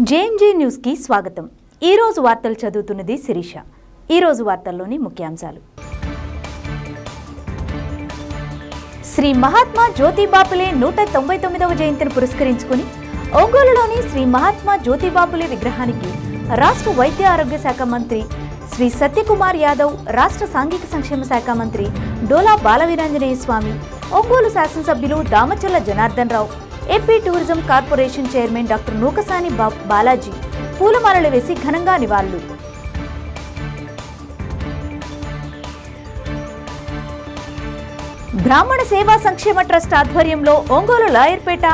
JMG news కి స్వాగతం। ఈ రోజు వార్తలు చదువుతున్నది శిరీష। ఈ రోజు వార్తల్లోని ముఖ్యాంశాలు। శ్రీ మహాత్మా జ్యోతిబాపులే 199వ జయంతిని పురస్కరించుకుని ఒంగోలులోని శ్రీ మహాత్మా జ్యోతిబాపులే విగ్రహానికి రాష్ట్ర వైద్య ఆరోగ్య శాఖ మంత్రి శ్రీ సత్యకుమార్ యాదవ్, రాష్ట్ర సాంఘిక సంక్షేమ శాఖ మంత్రి డోలా బాలవీరాంజనేయ స్వామి, ఒంగోలు శాసనసభ్యులు Damacharla Janardhan Rao, AP tourism corporation chairman doctor Nookasani Balaji పూలమాలలు వేసి ఘనంగా నివాళులు। బ్రాహ్మణ సేవా సంక్షేమ ట్రస్ట్ ఆధ్వర్యంలో ఒంగోలు లాయర్పేట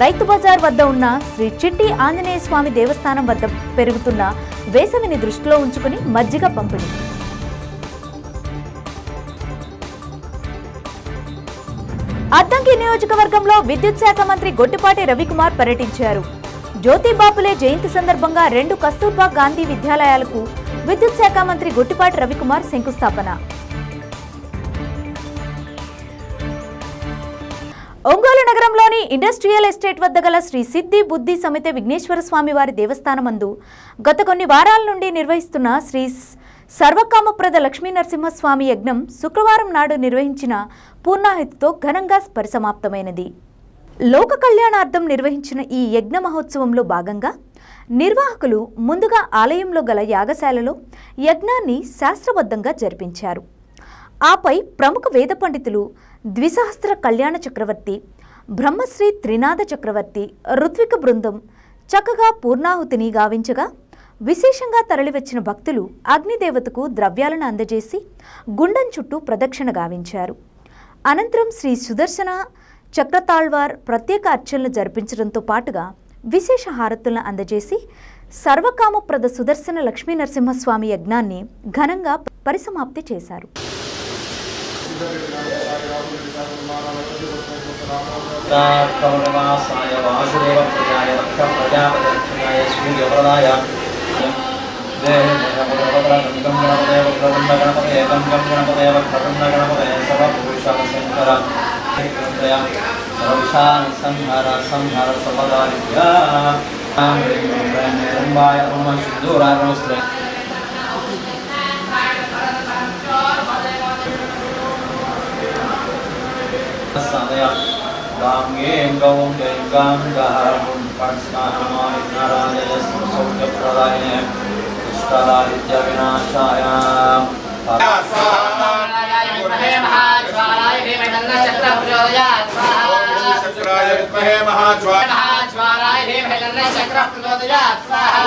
రైతు బజార్ వద్ద ఉన్న శ్రీ చిట్టి ఆంజనేయ స్వామి దేవస్థానం వద్ద పెరుగుతున్న వేసవిని దృష్టిలో ఉంచుకుని మజ్జిగ పంపిణీ। అద్దంకి నియోజకవర్గంలో విద్యుత్ శాఖ మంత్రి గొట్టిపాటి రవికుమార్ పర్యటించారు। జ్యోతిబాపులే జయంతి సందర్భంగా 2 కస్తూర్బా గాంధీ విద్యాలయాలకు విద్యుత్ శాఖ మంత్రి గొట్టిపాటి రవికుమార్ శంకుస్థాపన। ఒంగోలు నగరంలోని ఇండస్ట్రియల్ ఎస్టేట్ వద్ద గల శ్రీ సిద్ధి బుద్ధి సమేత విఘ్నేశ్వర స్వామి వారి దేవస్థానమందు గత కొన్ని వారాల నుండి నిర్వహిస్తున్న శ్రీ సర్వకామప్రద లక్ష్మీ నరసింహస్వామి యజ్ఞం శుక్రవారం నాడు నిర్వహించిన పూర్ణాహుతితో ఘనంగా పరిసమాప్తమైనది। లోక కళ్యాణార్థం నిర్వహించిన ఈ యజ్ఞ మహోత్సవంలో భాగంగా నిర్వాహకులు ముందుగా ఆలయంలో గల యాగశాలలో యజ్ఞాన్ని శాస్త్రబద్ధంగా జరిపించారు। ఆపై ప్రముఖ వేద పండితులు ద్విసహస్ర కళ్యాణ చక్రవర్తి, బ్రహ్మశ్రీ త్రినాథ చక్రవర్తి, ఋత్విక బృందం చక్కగా పూర్ణాహుతిని గావించగా విశేషంగా తరలివచ్చిన భక్తులు అగ్నిదేవతకు ద్రవ్యాలను అందజేసి గుండం చుట్టూ ప్రదక్షిణ గావించారు। అనంతరం శ్రీ సుదర్శన చక్రతాళ్వార్ ప్రత్యేక అర్చనలు జరిపించడంతో పాటుగా విశేష హారతులను అందజేసి సర్వకామప్రద సుదర్శన లక్ష్మీ నరసింహస్వామి యజ్ఞాన్ని ఘనంగా పరిసమాప్తి చేశారు।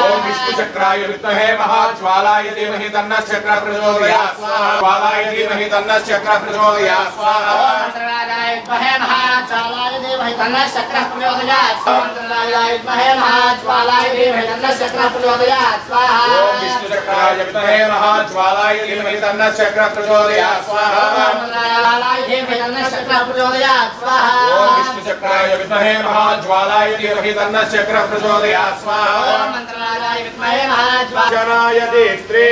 ओम विष्णु चक्राय विद्महे महाज्वालाय धीमहि तन्नः चक्रः प्रचोदयात् स्वाहा। ज्वालाय धीमहि तन्नः चक्रः प्रचोदयात् स्वाहा। ओम मंत्रराजाय विद्महे महाज्वालाय धीमहि तन्नः चक्रः प्रचोदयात् स्वाहा। मंत्रराजाय विद्महे महाज्वालाय धीमहि तन्नः चक्रः प्रचोदयात् स्वाहा। ओम विष्णु चक्राय विद्महे महाज्वालाय धीमहि तन्नः चक्रः प्रचोदयात् स्वाहा। मंत्रराजाय धीमहि तन्नः चक्रः प्रचोदयात् स्वाहा। ओम विष्णु चक्राय विद्महे महाज्वालाय धीमहि तन्नः चक्रः प्रचोदयात् स्वाहा। ओम मंत्रराजाय विद्महे महाज्वालाय देत्रे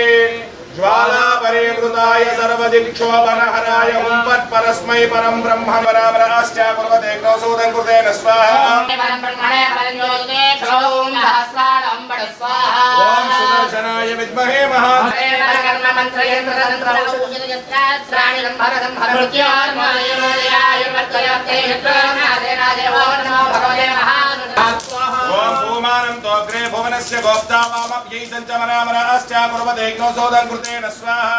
ज्वाला परिवृताय सर्वदिक्षोभनहराय हुं फट् परस्मै परं ब्रह्म बराबराश्च कुर्वते क्रोशोदं कृतेन स्वाहा। परं ब्रह्मणे परं ज्योतिषे क्षौं सहस्राणं वद स्वाहा। ओम सुदर्शनाय विद्महे महाकर्म मंत्रयंत्र तंत्र औषधोपचाराणि लंभरदं भरमृत्योर्मोदयाय वर्तयते यत्नादेनादेवो नमो भगवते महानुभावाय स्वाहा। ओम भूमानं तोग्रे भुवनस्य गोप्ता वामप्यैतं च मनामराश्च कुर्वते क्रोशोदं कृतेन स्वाहा।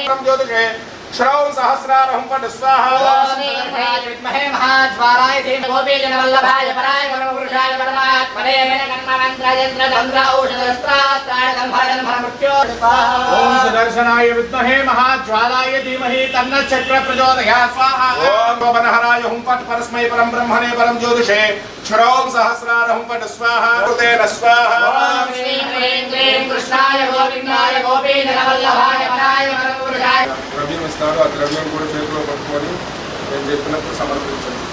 ओम ज्योतिषे श्रौं सहस्रारहं वद स्वाहा। ओम श्रीगणेशाय विद्महे महाज्वालाय धीमहि गोपीजनवल्लभाय पराय परमपुरुषाय परमात्मने कर्ममन्त्रयंत्र तंत्र औषधस्त्राणि भरमृत्यो स्वाहा। ओम सुदर्शनाय विद्महे महाज्वालाय धीमहि तन्नः चक्रः प्रचोदयात् स्वाहा। ओम भवनहराय हुं फट् परस्मै परं ब्रह्मणे परं ज्योतिषे श्रौं सहस्रारहं वद स्वाहा। कृतेन स्वाहा। ओम श्रीं ह्रीं क्लीं कृष्णाय गोविन्दाय गोपीजनवल्लभाय पराय परमपुरुषाय द्रव्యం ఇస్తాడు। ఆ ద్రవ్యం కూడా చేతిలో పట్టుకొని నేను చెప్పినప్పుడు సమర్పించండి।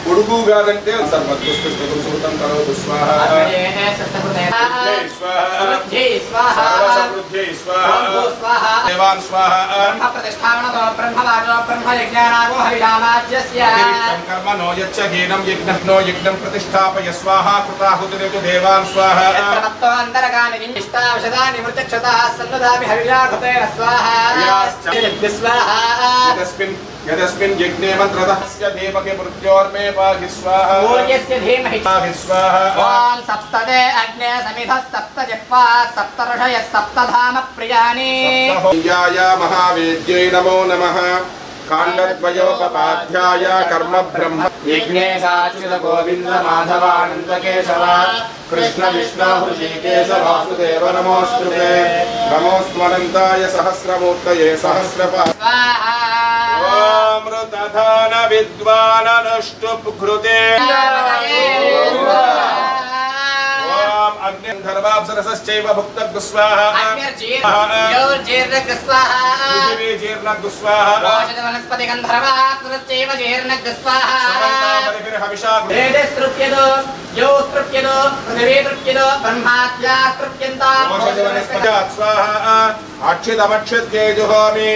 పొడుగు కాదంటే సర్వత్పుష్పం కరోతు స్వాహ దేవాన్ స్వాహ కర్మణో యచ్చ హీనం యజ్ఞో యజ్ఞం ప్రతిష్టాపయ స్వాహ కృతాహుతిరేతు దేవాన్ స్వాహ यदस्मिन् यज्ञे मंत्रदस्य देवके मृत्योर्मे पाहि स्वाहा सूर्यस्य धीमहि पाहि स्वाहा ओम सप्तदे अग्ने समिधः सप्तजिह्वा सप्तऋषयः सप्तधाम प्रियाणि सप्तहोयाय महावेद्यै नमो नमः काण्डद्वयोपपाध्याय कर्म ब्रह्म यज्ञे साच्युत गोविन्द माधवानन्द केशव कृष्ण विष्णु हृषिकेश वासुदेव नमोऽस्तुते नमोऽस्त्वनन्ताय सहस्रमूर्तये सहस्रपाद अमृतधान विद्वान अनुष्टुप्घृते अग्निर्धर्वाप्सरसश्चैव भुक्तग्स्वाहा अग्निर्जीर्णग्स्वाहा पृथिवी जीर्णग्स्वाहा औषधवनस्पतिगन्धर्वाप्सरश्चैव जीर्णग्स्वाहा हविषा वेदस्तृप्यतो योस्तृप्यतो पृथिवी तृप्यतो ब्रह्माद्या तृप्यन्ताम् औषधवनस्पतिः स्वाहा अक्षितमक्षित्येजुहोमि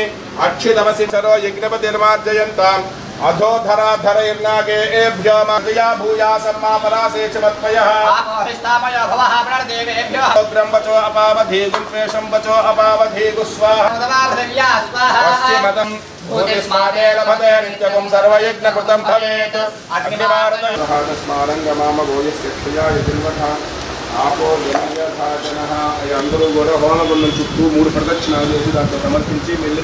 अक्षितमसि चरो यज्ञपतिर्मार्जयन्ताम् अधोधराधरैर्नागे एभ्यो मादया भूया सम्मापरासे च मत्पयः आपोहिष्टापयो भवः प्रणदेवेभ्यः ब्रह्मचो अपावधि गुंफेशं वचो अपावधि गुस्वाहा उदवाभृव्या स्वाहा पश्चिमतं भूतिस्मादे लभते नित्यं सर्वयज्ञकृतं भवेत् अग्निमारतस्मारङ्गमामगो यस्य क्षयाय जिन्वथा आपो यज्ञभाजनः అందరూ కూడా హోమగుండం చుట్టూ 3 ప్రదక్షిణాలు చేసి దాంట్లో సమర్పించి వెళ్ళి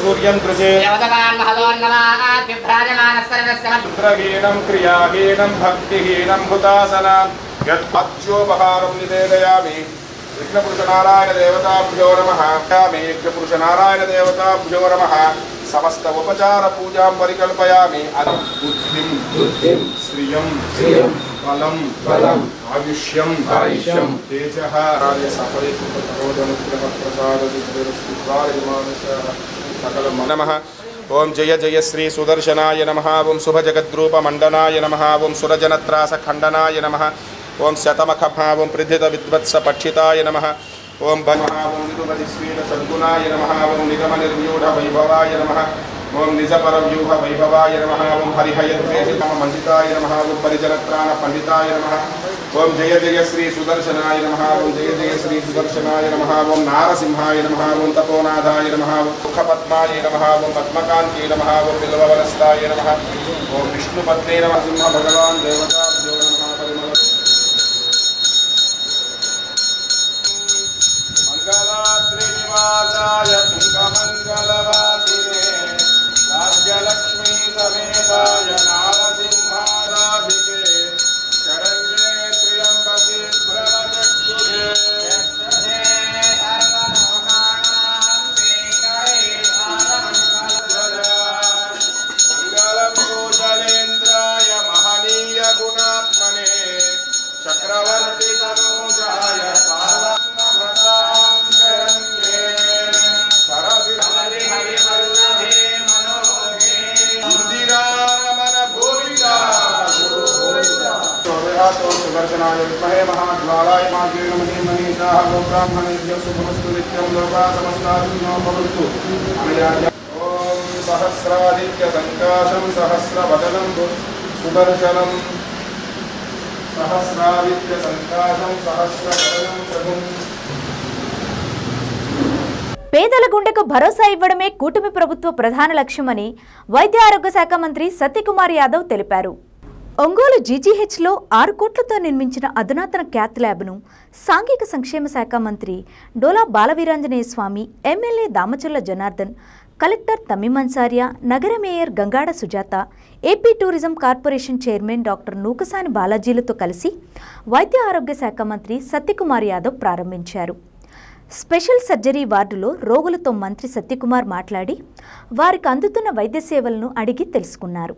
सूर्यं दृशे देवतान् महलोन्नमात् विभ्राजमानस्सर्वस्य पुत्रहीनं क्रियाहीनं भक्तिहीनं हुतासनं यत्पत्योपहारं निवेदयामि विघ्नपुरुषनारायण देवताभ्यो नमः विघ्नपुरुषनारायण देवताभ्यो नमः समस्त उपचार पूजां परिकल्पयामि बुद्धिं श्रियं बलं आयुष्यं तेजः नमः ओं जय जय श्री सुदर्शनाय नमः ओं शुभजगद्रूपमण्डनाय नमः ओं सुरजनत्रासखण्डनाय नमः ओं शतमखभा ओं प्रथितविद्वत्सपक्षिताय नमः ओं भगवान् ओं निरुपतिस्वीलसद्गुणाय नमः ओं निगमनिर्व्यूढवैभवाय नमः ओं निजपरव्यूहवैभवाय नमः ओं हरिहयद्वेषितममण्डिताय नमः ओं परिजनत्राणपण्डिताय नमः ओं जय जय श्री सुदर्शनाय नमः ओं जय जय श्री सुदर्शनाय नमः ओं नारसिंहाय नमः ओं तपोनाथाय नमः ओं मुखपद्माय नमः ओं पद्मकान्त्यै नमः ओं बिल्ववनस्ताय नमः ओं विष्णुपत्ने नमः सिंह भगवान् देवताभ्यो नमः परिमल मंगलाद्रिनिवासाय तुङ्गमङ्गलवासिने राज्यलक्ष्मी समेताय नारसिंहाराधिके शरण्ये त्र्यम्बके प्रणतक्षुभे मंगलं भूजलेन्द्राय महनीय गुणात्मने चक्रवर्ती तनूजाय सुदर्शनाय विद्महे महाज्वालाय मार्गेणमणिमनीषाः गोब्राह्मणेभ्यः शुभमस्तु नित्यं लोकाः समस्ताः सुखिनो भवन्तु ॐ सहस्रादित्यसङ्काशं सहस्रवदनं सुदर्शनं सहस्रादित्यसङ्काशं सहस्रवदनं प्रभुं పేదల గుండెకు భరోసా ఇవ్వడమే కూటమి ప్రభుత్వ ప్రధాన లక్ష్యమని వైద్య ఆరోగ్య శాఖ మంత్రి సత్యకుమార్ యాదవ్ తెలిపారు. ఒంగోలు జీజీహెచ్లో 6 కోట్లతో నిర్మించిన అధునాతన క్యాత్ ల్యాబ్ను సాంఘిక సంక్షేమ శాఖ మంత్రి డోలా బాలవీరాంజనేయ స్వామి, ఎమ్మెల్యే దామచర్ల జనార్దన్, కలెక్టర్ తమీం అన్సారియా, నగర mayor Gangada Sujatha, AP tourism corporation chairman doctor Nookasani బాలాజీలతో కలిసి వైద్య ఆరోగ్య శాఖ మంత్రి సత్యకుమార్ యాదవ్ ప్రారంభించారు. స్పెషల్ సర్జరీ వార్డులో రోగులతో మంత్రి సత్యకుమార్ మాట్లాడి వారికి అందుతున్న వైద్య సేవలను అడిగి తెలుసుకున్నారు.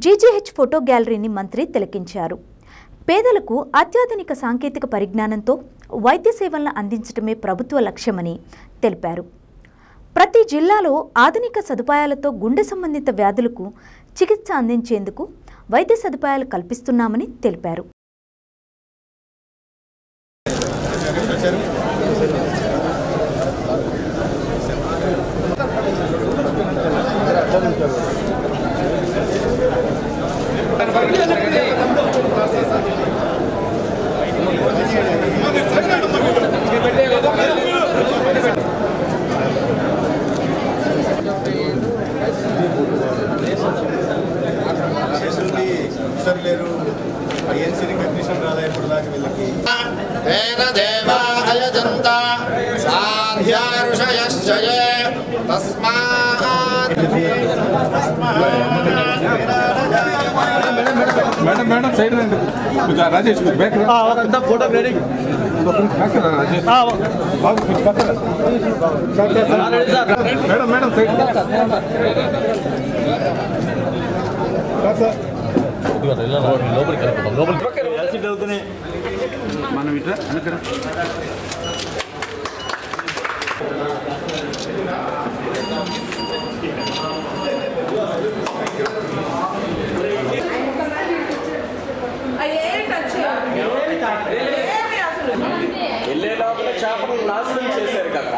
జీజీహెచ్ ఫోటో గ్యాలరీని మంత్రి తిలకించారు. పేదలకు అత్యాధునిక సాంకేతిక పరిజ్ఞానంతో వైద్య సేవలను అందించడమే ప్రభుత్వ లక్ష్యమని తెలిపారు. ప్రతి జిల్లాలో ఆధునిక సదుపాయాలతో గుండె సంబంధిత వ్యాధులకు చికిత్స అందించేందుకు వైద్య సదుపాయాలు కల్పిస్తున్నామని తెలిపారు. మేడం మేడం సైడ్ రండి Rajesh back photo ready madam madam side మనం ఇట్లా అనుకరా వెళ్ళే లోపల చేపలు నాశనం చేశారు కదా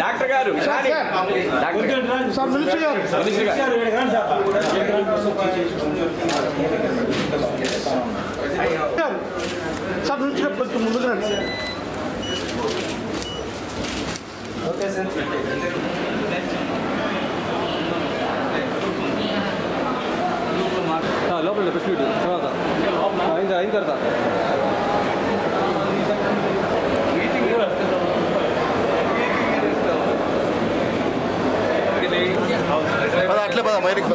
డాక్టర్ గారు సార్ నుంచి ముందుకు రండి. ఓకే సార్ లోపల స్పీడ్ తర్వాత అయిన తర్వాత అట్లే పద మైరికి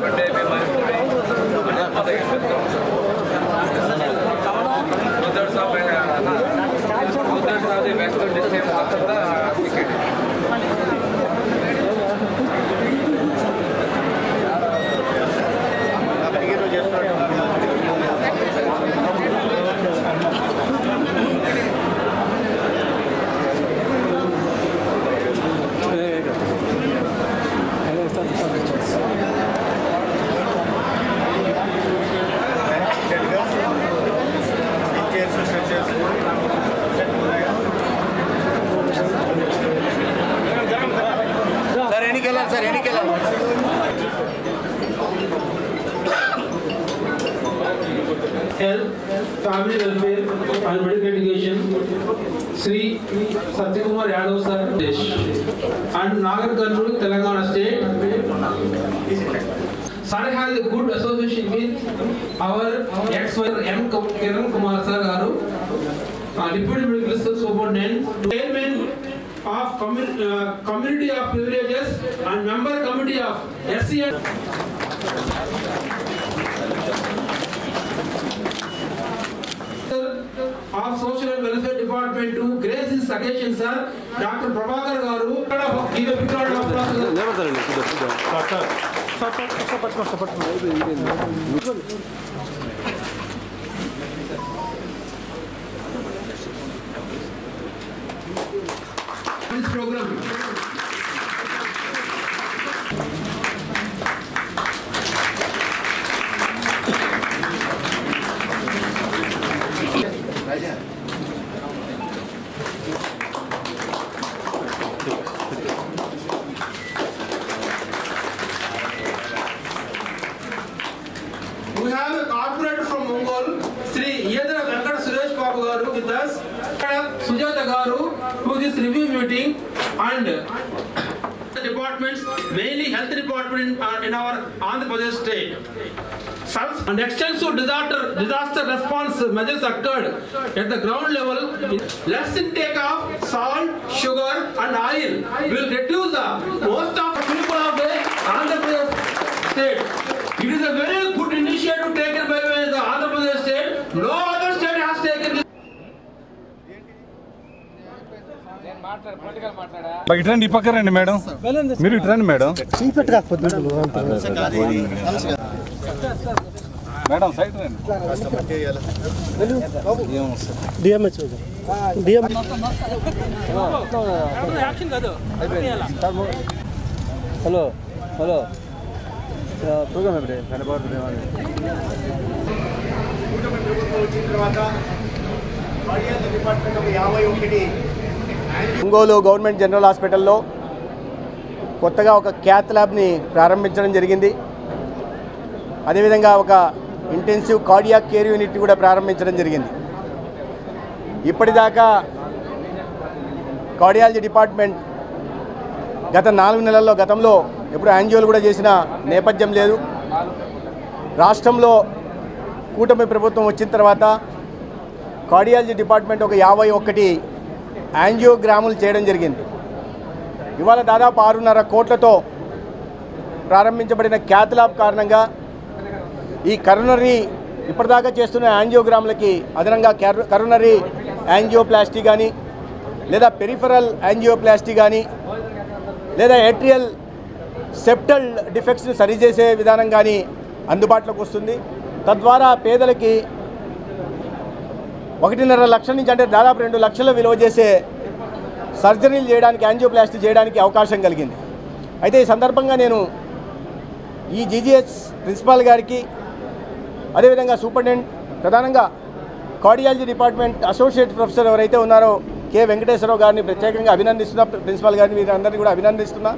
sir ఎన్నికెళ్ళాలి Health, Family Welfare and Medical Education, Sri Satyakumar Yadav sir, and Nagar Karnool, Telangana State. Sir has a good association with our ex-wife M. Kiran Kumar sir Garu, Deputy Medical Superintendent, Chairman of Community of Privileges and Member Committee of SCN. Of Social and Welfare Department to grace this occasion, sir, Dr. Prabhakar Garu, give a big round of applause. This program. this review meeting and the departments, mainly health department in our Andhra Pradesh state. And extensive disaster response measures occurred at the ground level. Less intake of salt, sugar and oil will reduce the most of the people of the Andhra Pradesh state. It is a very good initiative taken by the Andhra Pradesh state. No other state has taken this. ఇట్రండి ఈ పక్క రండి madam, మీరు ఇట్రండి madam, madam side రండి. Hello hello programme ఎప్పుడు కనపడుతుంది? Ongole government general హాస్పిటల్లో కొత్తగా ఒక క్యాత్ ల్యాబ్ని ప్రారంభించడం జరిగింది. అదేవిధంగా ఒక ఇంటెన్సివ్ కార్డియాక్ కేర్ యూనిట్ కూడా ప్రారంభించడం జరిగింది. ఇప్పటిదాకా కార్డియాలజీ డిపార్ట్మెంట్ గత 4 నెలల్లో గతంలో ఎప్పుడు యాంజియోలు కూడా చేసిన నేపథ్యం లేదు. రాష్ట్రంలో కూటమి ప్రభుత్వం వచ్చిన తర్వాత కార్డియాలజీ డిపార్ట్మెంట్ ఒక 51 యాంజియోగ్రాములు చేయడం జరిగింది. ఇవాళ దాదాపు 6.5 కోట్లతో ప్రారంభించబడిన క్యాత్ ల్యాబ్ కారణంగా ఈ కరోనరీ ఇప్పటిదాకా చేస్తున్న యాంజియోగ్రాములకి అదనంగా కరోనరీ యాంజియోప్లాస్టీ కానీ లేదా పెరిఫరల్ యాంజియోప్లాస్టీ కానీ లేదా ఏట్రియల్ సెప్టల్ డిఫెక్ట్స్ని సరిచేసే విధానం కానీ అందుబాటులోకి వస్తుంది. తద్వారా పేదలకి 1.5 లక్షల నుంచి అంటే దాదాపు 2 లక్షల విలువ చేసే సర్జరీలు చేయడానికి, యాంజియోప్లాస్టీ చేయడానికి అవకాశం కలిగింది. అయితే ఈ సందర్భంగా నేను ఈ జీజీహెచ్ ప్రిన్సిపాల్ గారికి, అదేవిధంగా సూపరింటెండెంట్, ప్రధానంగా కార్డియాలజీ డిపార్ట్మెంట్ అసోసియేట్ ప్రొఫెసర్ ఎవరైతే ఉన్నారో కె వెంకటేశ్వరరావు గారిని ప్రత్యేకంగా అభినందిస్తున్నా. ప్రిన్సిపాల్ గారిని వీరందరినీ కూడా అభినందిస్తున్నా.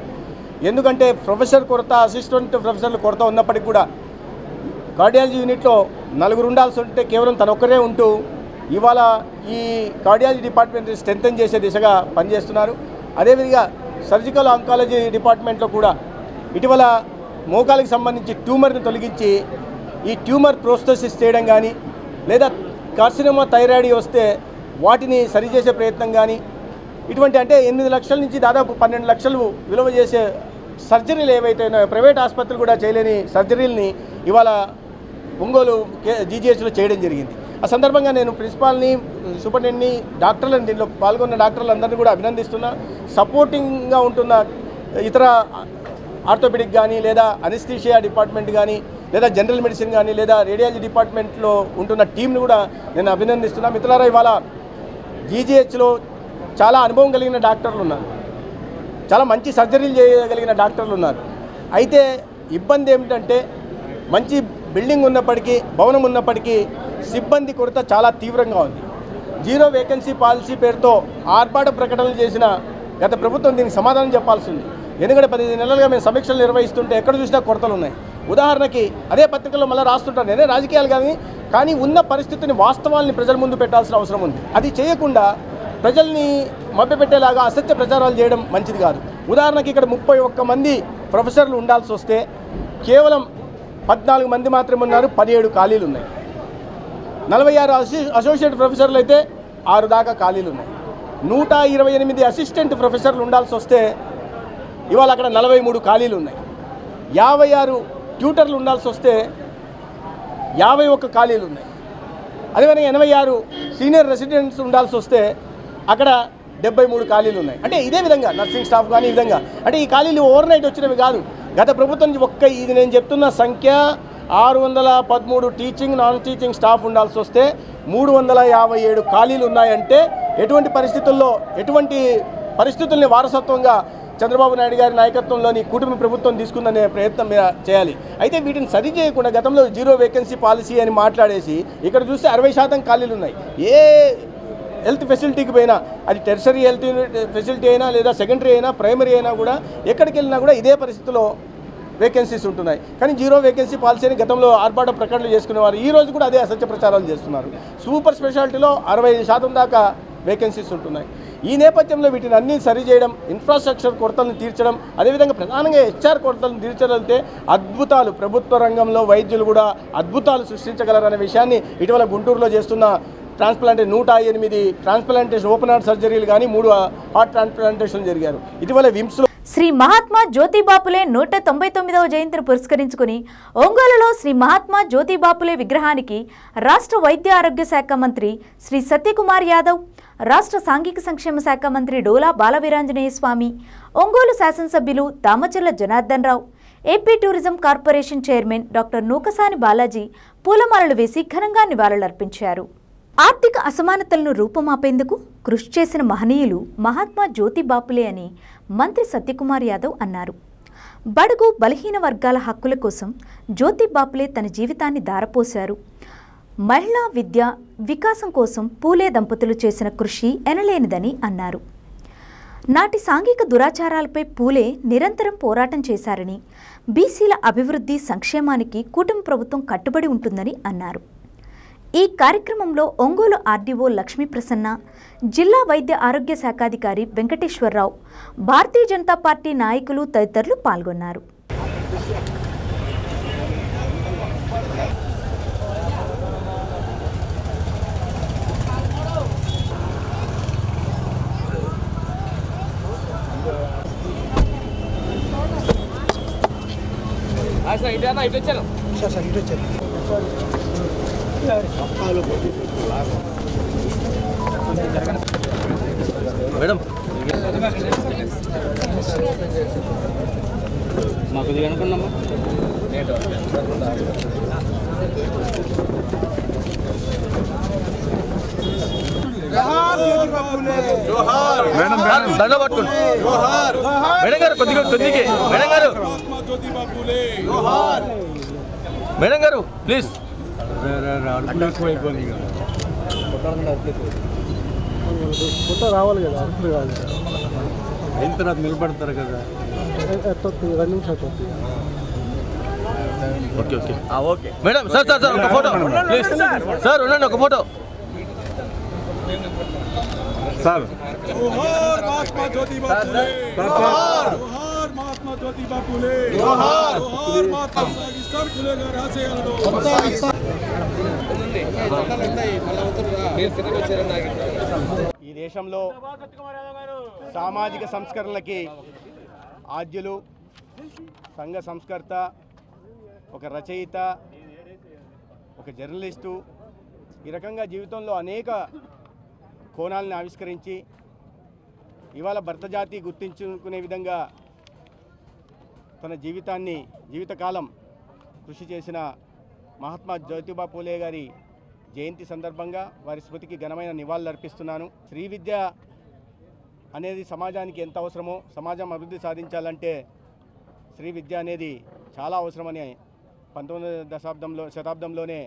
ఎందుకంటే ప్రొఫెసర్ కొరత, అసిస్టెంట్ ప్రొఫెసర్ల కొరత ఉన్నప్పటికీ కూడా కార్డియాలజీ యూనిట్లో 4 ఉండాల్సి ఉంటే కేవలం తనొక్కరే ఉంటూ ఇవాళ ఈ కార్డియాలజీ డిపార్ట్మెంట్ని స్ట్రెంథెన్ చేసే దిశగా పనిచేస్తున్నారు. అదేవిధంగా సర్జికల్ ఆంకాలజీ డిపార్ట్మెంట్లో కూడా ఇటీవల మోకాలకు సంబంధించి ట్యూమర్ని తొలగించి ఈ ట్యూమర్ ప్రోస్థెసిస్ చేయడం కానీ లేదా కార్సినోమా థైరాయిడ్ వస్తే వాటిని సరిచేసే ప్రయత్నం కానీ ఇటువంటి అంటే 8 లక్షల నుంచి దాదాపు 12 లక్షలు విలువ చేసే సర్జరీలు ఏవైతే ఉన్నాయో ప్రైవేట్ ఆసుపత్రులు కూడా చేయలేని సర్జరీలని ఇవాళ ఒంగోలు జీజీహెచ్లో చేయడం జరిగింది. ఆ సందర్భంగా నేను ప్రిన్సిపాల్ని, సూపరింటెండెంట్ని, డాక్టర్లను, దీంట్లో పాల్గొన్న డాక్టర్లందరినీ కూడా అభినందిస్తున్నా. సపోర్టింగ్గా ఉంటున్న ఇతర ఆర్థోపెడిక్ కానీ లేదా అనెస్థీషియా డిపార్ట్మెంట్ కానీ లేదా జనరల్ మెడిసిన్ కానీ లేదా రేడియాలజీ డిపార్ట్మెంట్లో ఉంటున్న టీంని కూడా నేను అభినందిస్తున్నా. మిత్రులారా, ఇవాళ జీజీహెచ్లో చాలా అనుభవం కలిగిన డాక్టర్లు ఉన్నారు, చాలా మంచి సర్జరీలు చేయగలిగిన డాక్టర్లు ఉన్నారు. అయితే ఇబ్బంది ఏమిటంటే మంచి బిల్డింగ్ ఉన్నప్పటికీ, భవనం ఉన్నప్పటికీ సిబ్బంది కొరత చాలా తీవ్రంగా ఉంది. 0 వేకెన్సీ పాలసీ పేరుతో ఆర్భాట ప్రకటనలు చేసిన గత ప్రభుత్వం దీనికి సమాధానం చెప్పాల్సి ఉంది. ఎందుకంటే 15 నెలలుగా మేము సమీక్షలు నిర్వహిస్తుంటే ఎక్కడ చూసినా కొరతలు ఉన్నాయి. ఉదాహరణకి అదే పత్రికల్లో మళ్ళీ రాస్తుంటాను, నేనే రాజకీయాలు కానీ ఉన్న పరిస్థితిని, వాస్తవాల్ని ప్రజల ముందు పెట్టాల్సిన అవసరం ఉంది. అది చేయకుండా ప్రజల్ని మభ్యపెట్టేలాగా అసత్య ప్రచారాలు చేయడం మంచిది కాదు. ఉదాహరణకి ఇక్కడ 31 మంది ప్రొఫెసర్లు ఉండాల్సి వస్తే కేవలం 14 మంది మాత్రమే ఉన్నారు, 17 ఖాళీలు ఉన్నాయి. 46 అసోసియేట్ ప్రొఫెసర్లు అయితే 6 దాకా ఖాళీలు ఉన్నాయి. 128 అసిస్టెంట్ ప్రొఫెసర్లు ఉండాల్సి వస్తే ఇవాళ అక్కడ 43 ఖాళీలు ఉన్నాయి. 56 ట్యూటర్లు ఉండాల్సి వస్తే 51 ఖాళీలు ఉన్నాయి. అదేవిధంగా 86 సీనియర్ రెసిడెంట్స్ ఉండాల్సి వస్తే అక్కడ 73 ఖాళీలు ఉన్నాయి. అంటే ఇదే విధంగా నర్సింగ్ స్టాఫ్ కానీ ఈ విధంగా అంటే ఈ ఖాళీలు ఓవర్ నైట్ వచ్చినవి కాదు. గత ప్రభుత్వం నుంచి ఇది నేను చెప్తున్న సంఖ్య 613 టీచింగ్, నాన్ టీచింగ్ స్టాఫ్ ఉండాల్సి వస్తే 357 ఖాళీలు ఉన్నాయంటే ఎటువంటి పరిస్థితుల్ని వారసత్వంగా చంద్రబాబు నాయుడు గారి నాయకత్వంలోని కూటమి ప్రభుత్వం తీసుకుందనే ప్రయత్నం చేయాలి. అయితే వీటిని సరి చేయకుండా గతంలో 0 వేకెన్సీ పాలసీ అని మాట్లాడేసి ఇక్కడ చూస్తే 60% ఖాళీలు ఉన్నాయి. ఏ హెల్త్ ఫెసిలిటీకి పోయినా, అది టెర్షరీ హెల్త్ ఫెసిలిటీ అయినా లేదా సెకండరీ అయినా ప్రైమరీ అయినా కూడా ఎక్కడికి వెళ్ళినా కూడా ఇదే పరిస్థితిలో వేకెన్సీస్ ఉంటున్నాయి. కానీ 0 వేకెన్సీ పాలసీ అని గతంలో ఆర్భాట ప్రకటనలు చేసుకునేవారు. ఈ రోజు కూడా అదే అసత్య ప్రచారాలు చేస్తున్నారు. సూపర్ స్పెషాలిటీలో 65% దాకా వేకెన్సీస్ ఉంటున్నాయి. ఈ నేపథ్యంలో వీటిని అన్నీ సరిచేయడం, ఇన్ఫ్రాస్ట్రక్చర్ కొరతలను తీర్చడం, అదేవిధంగా ప్రధానంగా హెచ్ఆర్ కొరతలను తీర్చగలిగితే అద్భుతాలు ప్రభుత్వ రంగంలో వైద్యులు కూడా అద్భుతాలు సృష్టించగలరనే విషయాన్ని ఇటీవల గుంటూరులో చేస్తున్న ట్రాన్స్ప్లాంటే 108 ట్రాన్స్ప్లాంటేషన్ ఓపెన్ హార్ట్ సర్జరీలు కానీ 3 హార్ట్ ట్రాన్స్ప్లాంటేషన్ జరిగారు. ఇటీవల విమ్స్లో శ్రీ మహాత్మా జ్యోతిబాపులే 199వ జయంతిని పురస్కరించుకుని ఒంగోలులో శ్రీ మహాత్మా జ్యోతిబాపులే విగ్రహానికి రాష్ట్ర వైద్య ఆరోగ్య శాఖ మంత్రి శ్రీ సత్యకుమార్ యాదవ్, రాష్ట్ర సాంఘిక సంక్షేమ శాఖ మంత్రి డోలా బాలవీరాంజనేయ స్వామి, ఒంగోలు శాసనసభ్యులు Damacharla Janardhan Rao, AP tourism corporation chairman doctor Nookasani Balaji పూలమాలలు వేసి ఘనంగా నివాళులర్పించారు. ఆర్థిక అసమానతలను రూపుమాపేందుకు కృషి చేసిన మహనీయులు మహాత్మా జ్యోతిబాపులే అని మంత్రి సత్యకుమార్ యాదవ్ అన్నారు. బడుగు బలహీన వర్గాల హక్కుల కోసం జ్యోతిబాపులే తన జీవితాన్ని ధారపోశారు. మహిళా విద్య వికాసం కోసం పూలే దంపతులు చేసిన కృషి ఎనలేనిదని అన్నారు. నాటి సాంఘిక దురాచారాలపై పూలే నిరంతరం పోరాటం చేశారని, బీసీల అభివృద్ధి సంక్షేమానికి కూటమి ప్రభుత్వం కట్టుబడి ఉంటుందని అన్నారు. ఈ కార్యక్రమంలో ఒంగోలు ఆర్డీఓ లక్ష్మీ ప్రసన్న, జిల్లా వైద్య ఆరోగ్య శాఖాధికారి వెంకటేశ్వరరావు, భారతీయ జనతా పార్టీ నాయకులు తదితరులు పాల్గొన్నారు. మేడం మాకు కొద్దిగా అనుకున్నామా దండ పట్టుకోండి మేడం గారు, కొద్దిగా కొద్దిగా మేడం గారు, మేడం గారు ప్లీజ్. ఫోటో రావాలి కదా, అప్పుడు కాదు అయిన తర్వాత నిలబడతారు కదా. 2 నిమిషాలు. Okay okay okay madam. Sir sir sir ఒక ఫోటో ప్లీజ్. సార్ ఉండండి ఒక ఫోటో సార్. మహాత్మా జ్యోతిబా ఫూలే, మహాత్మా జ్యోతిబా ఫూలే, మహాత్మా సాగిస్టర్ ఫూలే గారి ఆశయాలను ఈ దేశంలో సామాజిక సంస్కరణలకి ఆద్యులు, సంఘ సంస్కర్త, ఒక రచయిత, ఒక జర్నలిస్టు, ఈ రకంగా జీవితంలో అనేక కోణాలను ఆవిష్కరించి ఇవాళ భరత జాతి గుర్తించుకునే విధంగా తన జీవితకాలం కృషి చేసిన మహాత్మా జ్యోతిబా ఫూలే గారి జయంతి సందర్భంగా వారి స్మృతికి ఘనమైన నివాళులు అర్పిస్తున్నాను. స్త్రీ విద్య అనేది సమాజానికి ఎంత అవసరమో, సమాజం అభివృద్ధి సాధించాలంటే స్త్రీ విద్య అనేది చాలా అవసరమని 19వ శతాబ్దంలోనే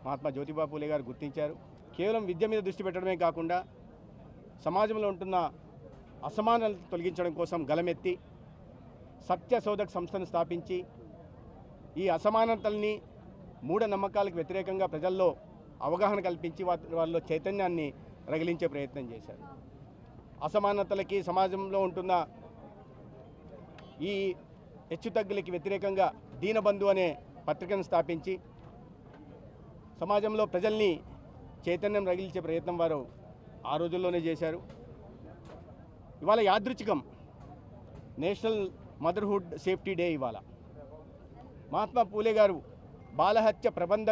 మహాత్మా జ్యోతిబా ఫూలే గారు గుర్తించారు. కేవలం విద్య మీద దృష్టి పెట్టడమే కాకుండా సమాజంలో ఉంటున్న అసమానతలు తొలగించడం కోసం గలమెత్తి సత్యశోధక్ సంస్థను స్థాపించి ఈ అసమానతల్ని, మూఢనమ్మకాలకు వ్యతిరేకంగా ప్రజల్లో అవగాహన కల్పించి వాళ్ళలో చైతన్యాన్ని రగిలించే ప్రయత్నం చేశారు. అసమానతలకి, సమాజంలో ఉంటున్న ఈ హెచ్చుతగ్గులకి వ్యతిరేకంగా దీనబంధు అనే పత్రికను స్థాపించి సమాజంలో ప్రజల్ని చైతన్యం రగిలించే ప్రయత్నం వారు ఆ రోజుల్లోనే చేశారు. ఇవాళ యాదృచ్ఛికం నేషనల్ మదర్హుడ్ సేఫ్టీ డే. ఇవాళ మహాత్మా ఫూలే గారు బాలహత్య ప్రబంధ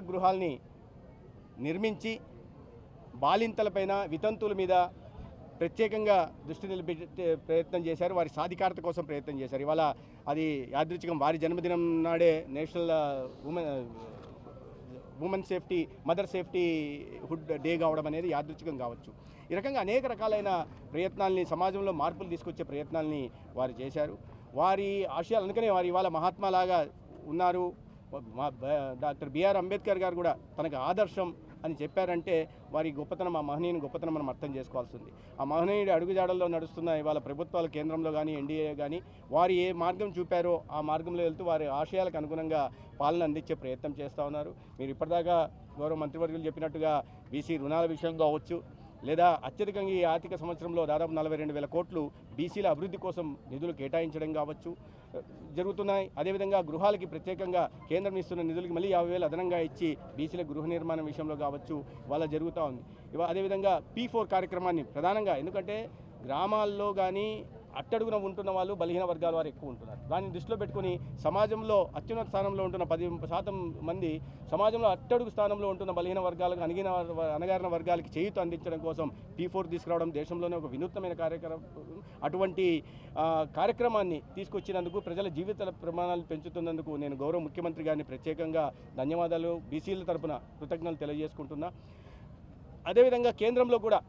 గృహాల్ని నిర్మించి బాలింతలపైన, వితంతువుల మీద ప్రత్యేకంగా దృష్టి నిలబెట్టే ప్రయత్నం చేశారు. వారి సాధికారత కోసం ప్రయత్నం చేశారు. ఇవాళ అది యాదృచ్ఛికం. వారి జన్మదినం నాడే national women safety, mother safety hood day కావడం అనేది యాదృచ్ఛికం కావచ్చు. ఈ రకంగా అనేక రకాలైన ప్రయత్నాల్ని, సమాజంలో మార్పులు తీసుకొచ్చే ప్రయత్నాల్ని వారు చేశారు. వారి ఆశయాలు అందుకనే వారు ఇవాళ మహాత్మాలాగా ఉన్నారు. డాక్టర్ బిఆర్ అంబేద్కర్ గారు కూడా తనకు ఆదర్శం అని చెప్పారంటే వారి గొప్పతనం, ఆ మహనీయుని గొప్పతనం మనం అర్థం చేసుకోవాల్సి ఉంది. ఆ మహనీయుడి అడుగుజాడల్లో నడుస్తున్న ఇవాళ ప్రభుత్వాలు కేంద్రంలో కానీ ఎన్డీఏ కానీ వారు ఏ మార్గం చూపారో ఆ మార్గంలో వెళ్తూ వారి ఆశయాలకు అనుగుణంగా పాలన అందించే ప్రయత్నం చేస్తూ ఉన్నారు. మీరు ఇప్పటిదాకా గౌరవ మంత్రివర్యులు చెప్పినట్టుగా బీసీ రుణాల విషయం కావచ్చు, లేదా అత్యధికంగా ఈ ఆర్థిక సంవత్సరంలో దాదాపు 42,000 కోట్లు బీసీల అభివృద్ధి కోసం నిధులు కేటాయించడం కావచ్చు జరుగుతున్నాయి. అదేవిధంగా గృహాలకి ప్రత్యేకంగా కేంద్రం ఇస్తున్న నిధులకి మళ్ళీ 50,000 అదనంగా ఇచ్చి బీసీల గృహ నిర్మాణం విషయంలో కావచ్చు వాళ్ళ జరుగుతూ ఉంది. అదేవిధంగా P4 కార్యక్రమాన్ని ప్రధానంగా, ఎందుకంటే గ్రామాల్లో కానీ అట్టడుగున ఉంటున్న వాళ్ళు బలహీన వర్గాల వారు ఎక్కువ ఉంటున్నారు. దాన్ని దృష్టిలో పెట్టుకుని సమాజంలో అత్యున్నత స్థానంలో ఉంటున్న 10% మంది సమాజంలో అట్టడుగు స్థానంలో ఉంటున్న బలహీన వర్గాలకు, అణగారిన వర్గాలకి చేయూత అందించడం కోసం P4 తీసుకురావడం దేశంలోనే ఒక వినూత్నమైన కార్యక్రమం. అటువంటి కార్యక్రమాన్ని తీసుకొచ్చినందుకు, ప్రజల జీవితాల ప్రమాణాలు పెంచుతున్నందుకు నేను గౌరవ ముఖ్యమంత్రి గారిని ప్రత్యేకంగా ధన్యవాదాలు, బీసీల తరపున కృతజ్ఞతలు తెలియజేసుకుంటున్నా. అదేవిధంగా కేంద్రంలో కూడా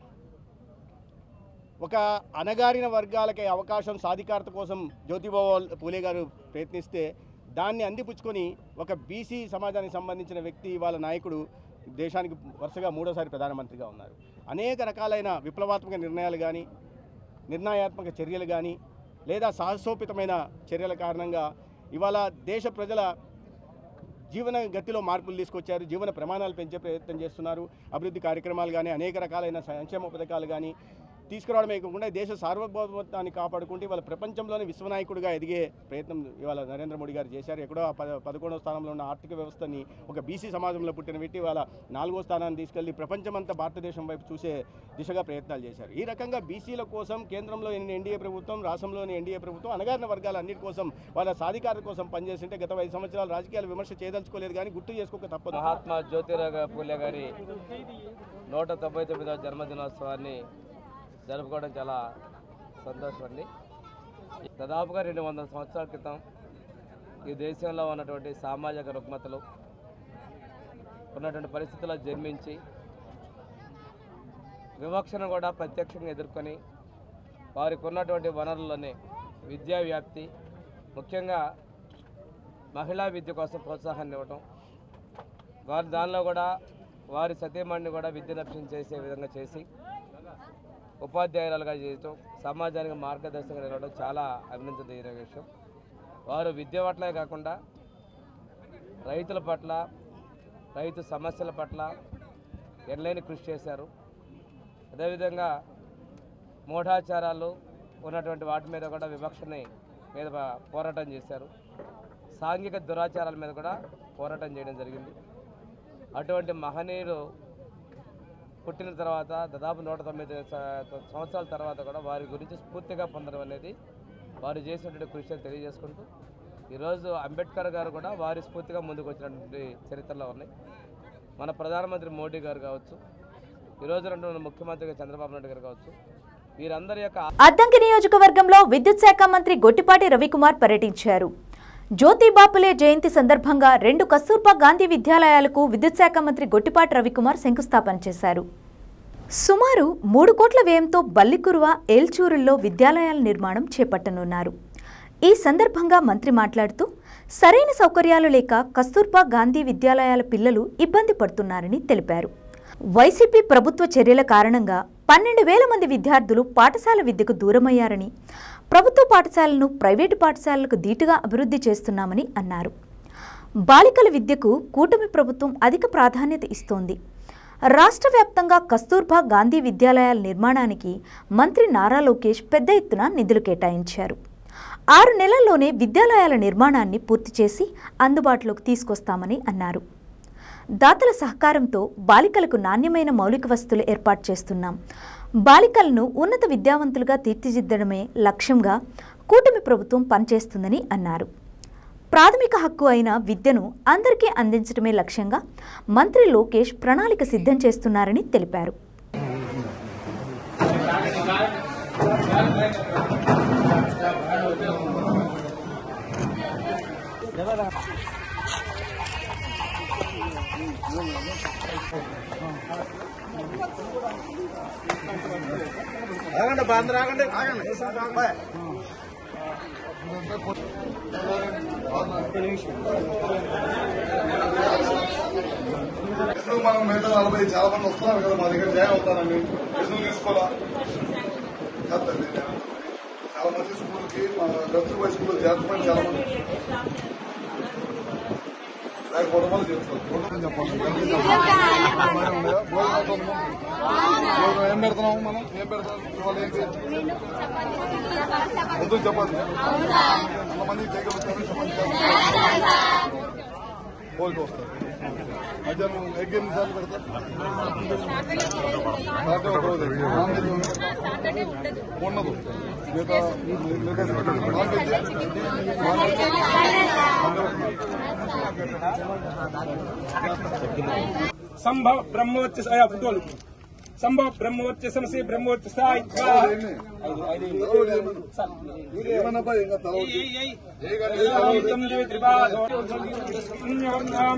ఒక అణగారిన వర్గాలకి అవకాశం, సాధికారత కోసం జ్యోతిబా పూలే గారు ప్రయత్నిస్తే దాన్ని అందిపుచ్చుకొని ఒక బీసీ సమాజానికి సంబంధించిన వ్యక్తి, వాళ్ళ నాయకుడు దేశానికి వరుసగా 3వ ప్రధానమంత్రిగా ఉన్నారు. అనేక రకాలైన విప్లవాత్మక నిర్ణయాలు కానీ, నిర్ణయాత్మక చర్యలు కానీ, లేదా సాహసోపితమైన చర్యల కారణంగా ఇవాళ దేశ ప్రజల జీవన గతిలో మార్పులు తీసుకొచ్చారు, జీవన ప్రమాణాలు పెంచే ప్రయత్నం చేస్తున్నారు. అభివృద్ధి కార్యక్రమాలు కానీ, అనేక రకాలైన సంక్షేమ పథకాలు కానీ తీసుకురావడమే కాకుండా దేశ సార్వభౌమత్వాన్ని కాపాడుకుంటూ ఇవాళ ప్రపంచంలోనే విశ్వనాయకుడిగా ఎదిగే ప్రయత్నం ఇవాళ నరేంద్ర మోడీ గారు చేశారు. ఎక్కడో 11వ స్థానంలో ఉన్న ఆర్థిక వ్యవస్థని ఒక బీసీ సమాజంలో పుట్టిన వ్యక్తి ఇవాళ 4వ స్థానాన్ని తీసుకెళ్లి ప్రపంచమంతా భారతదేశం వైపు చూసే దిశగా ప్రయత్నాలు చేశారు. ఈ రకంగా బీసీల కోసం కేంద్రంలో ఎన్డీఏ ప్రభుత్వం, రాష్ట్రంలోని ఎన్డీఏ ప్రభుత్వం అణగారిన వర్గాలన్నిటి కోసం, వాళ్ళ సాధికారత కోసం పనిచేస్తుంటే గత 5 సంవత్సరాలు రాజకీయాలు విమర్శ చేయదలుచుకోలేదు, కానీ గుర్తు చేసుకోక తప్పదు. మహాత్మా జ్యోతిరావు పూలే గారి 199వ జన్మదినోత్సవాన్ని జరుపుకోవడం చాలా సంతోషం అండి. దాదాపుగా 200 సంవత్సరాల క్రితం ఈ దేశంలో ఉన్నటువంటి సామాజిక రుగ్మతలు ఉన్నటువంటి పరిస్థితుల్లో జన్మించి వివక్షను కూడా ప్రత్యక్షంగా ఎదుర్కొని వారికి ఉన్నటువంటి వనరుల్లోనే విద్యా వ్యాప్తి, ముఖ్యంగా మహిళా విద్య కోసం ప్రోత్సాహాన్ని ఇవ్వటం, వారి దానిలో కూడా వారి సతీమణిని కూడా విద్యను చేసే విధంగా చేసి ఉపాధ్యాయురాలుగా చేయటం, సమాజానికి మార్గదర్శకంగా నిలవడం చాలా అభినందనీయ విషయం. వారు విద్య పట్లే కాకుండా రైతుల పట్ల, రైతు సమస్యల పట్ల ఎనలేని కృషి చేశారు. అదేవిధంగా మూఢాచారాలు ఉన్నటువంటి వాటి మీద కూడా వివక్షని మీద పోరాటం చేశారు. సాంఘిక దురాచారాల మీద కూడా పోరాటం చేయడం జరిగింది. అటువంటి మహనీయులు పుట్టిన తర్వాత దాదాపు 109 సంవత్సరాల తర్వాత కూడా వారి గురించి స్ఫూర్తిగా పొందడం అనేది వారు చేసినటువంటి కృషి తెలియజేసుకుంటూ, ఈరోజు అంబేద్కర్ గారు కూడా వారి స్ఫూర్తిగా ముందుకు వచ్చినటువంటి చరిత్రలో ఉన్నాయి. మన ప్రధానమంత్రి మోడీ గారు కావచ్చు, ఈరోజు ముఖ్యమంత్రిగా చంద్రబాబు నాయుడు గారు కావచ్చు, వీరందరి యొక్క అద్దంకి నియోజకవర్గంలో విద్యుత్ శాఖ మంత్రి గొట్టిపాటి రవికుమార్ పర్యటించారు. జ్యోతిబా పూలే జయంతి సందర్భంగా 2 కస్తూర్బా గాంధీ విద్యాలయాలకు విద్యుత్ శాఖ మంత్రి గొట్టిపాటి రవికుమార్ శంకుస్థాపన చేశారు. సుమారు 3 కోట్ల వ్యయంతో బల్లికురువ, ఏల్చూరుల్లో విద్యాలయాల నిర్మాణం చేపట్టనున్నారు. ఈ సందర్భంగా మంత్రి మాట్లాడుతూ, సరైన సౌకర్యాలు లేక కస్తూర్బా గాంధీ విద్యాలయాల పిల్లలు ఇబ్బంది పడుతున్నారని తెలిపారు. వైసీపీ ప్రభుత్వ చర్యల కారణంగా 12,000 మంది విద్యార్థులు పాఠశాల విద్యకు దూరమయ్యారని, ప్రభుత్వ పాఠశాలను ప్రైవేటు పాఠశాలలకు ధీటుగా అభివృద్ధి చేస్తున్నామని అన్నారు. బాలికల విద్యకు కూటమి ప్రభుత్వం అధిక ప్రాధాన్యత ఇస్తోంది. రాష్ట్ర వ్యాప్తంగా కస్తూర్బా గాంధీ విద్యాలయాల నిర్మాణానికి మంత్రి నారా లోకేష్ పెద్ద ఎత్తున నిధులు కేటాయించారు. 6 నెలల్లోనే విద్యాలయాల నిర్మాణాన్ని పూర్తి చేసి అందుబాటులోకి తీసుకొస్తామని అన్నారు. దాతల సహకారంతో బాలికలకు నాణ్యమైన మౌలిక వసతులు ఏర్పాటు చేస్తున్నాం. బాలికలను ఉన్నత విద్యావంతులుగా తీర్చిదిద్దడమే లక్ష్యంగా కూటమి ప్రభుత్వం పనిచేస్తుందని అన్నారు. ప్రాథమిక హక్కు అయిన విద్యను అందరికీ అందించడమే లక్ష్యంగా మంత్రి లోకేష్ ప్రణాళిక సిద్ధం చేస్తున్నారని తెలిపారు. మనం మిగతా 40 చాలా మంది వస్తున్నారు కదా మా దగ్గర జాయిన్ అవుతారండి. విష్ణు తీసుకోవాలా కాదండి. చాలా మంది స్కూల్కి మా గర్ల్స్ స్కూల్ చేర్చమని చాలా మంది లేకపోవడం వల్ల చెప్తారు. ఏం పెడుతున్నాము మనం? ఏం పెడతాం ఇవాళ? ఏంటి ముందు చెప్పండి. అంతమంది చేయగలుగుతారు. పోలికి వస్తారు. మధ్యాహ్నం ఎగ్ ఎన్నిసార్లు పెడతారు? సాటర్డే ఒక రోజు ఉండదు. మిగతా నాన్ వెజ్ संभव ब्रह्मोच्च फुटबॉल संभव ब्रह्मोच्च समसे ब्रह्मोच्च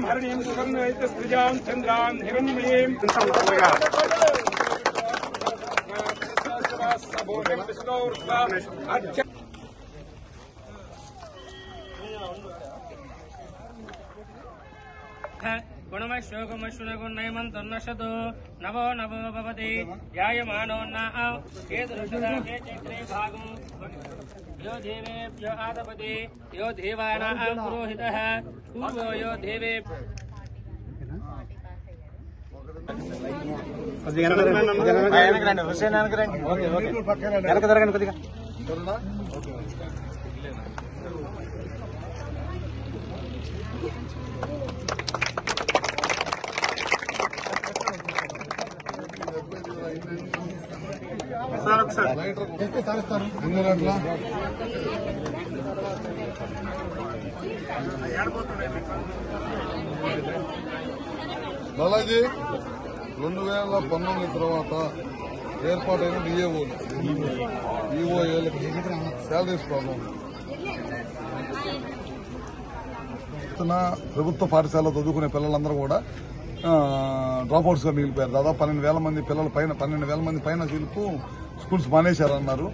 हरणीं सुवर्णैतस्त्रिजां चन्द्रां हिरण्मयीं गुणमश्लोकमश्वनगुणैमन्तर्नशतो नवो नवो भवति जायमानो नाम चेतुर्षदाके चैत्रे भागो यो देवेभ्यो आदपति यो देवानां पुरोहितः पूर्वो यो देवे బాలాజీ 2019 తర్వాత ఏర్పాటైన డిఏఓలు ఈఓఏలకు శాలరీస్ ప్రాబ్లం. ప్రభుత్వ పాఠశాలలో చదువుకునే పిల్లలందరూ కూడా డ్రాప్అవుట్స్ గా మిగిలిపోయారు. దాదాపు 12,000 మంది పిల్లల పైన 12,000 మంది పైన చిలుపు స్కూల్స్ మానేశారన్నారు.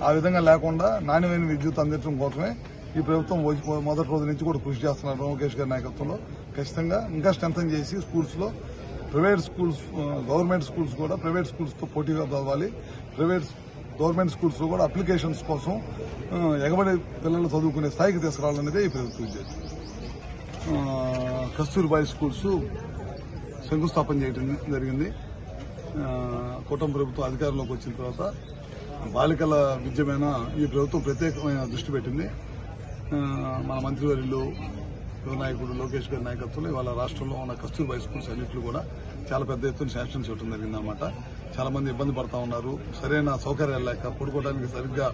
ఆ విధంగా లేకుండా నాణ్యమైన విద్యుత్ అందించడం కోసమే ఈ ప్రభుత్వం మొదటి రోజు నుంచి కూడా కృషి చేస్తున్నారు. లోకేష్ గారి నాయకత్వంలో ఖచ్చితంగా ఇంకా స్ట్రెంథన్ చేసి స్కూల్స్ లో ప్రైవేట్ స్కూల్స్, గవర్నమెంట్ స్కూల్స్ కూడా ప్రైవేట్ స్కూల్స్ తో పోటీగా చదవాలి. గవర్నమెంట్ స్కూల్స్ లో కూడా అప్లికేషన్స్ కోసం ఎగబడి పిల్లలు చదువుకునే స్థాయికి తీసుకురావాలనేదే ఈ ప్రభుత్వం ఉద్దేశం. కస్తూర్బాయి స్కూల్స్ శంకుస్థాపన చేయడం జరిగింది. కూటమి ప్రభుత్వం అధికారంలోకి వచ్చిన తర్వాత బాలికల విద్య మీద ఈ ప్రభుత్వం ప్రత్యేకమైన దృష్టి పెట్టింది. మన మంత్రివర్యులు యువనాయకుడు లోకేష్ గారి నాయకత్వంలో ఇవాళ రాష్ట్రంలో ఉన్న కస్తూర్బాయి స్కూల్స్ అన్నింటిలో కూడా చాలా పెద్ద ఎత్తున శాంక్షన్స్ ఇవ్వడం జరిగిందన్నమాట. చాలా మంది ఇబ్బంది పడతా ఉన్నారు. సరైన సౌకర్యాలు లేక పడుకోవడానికి సరిగ్గా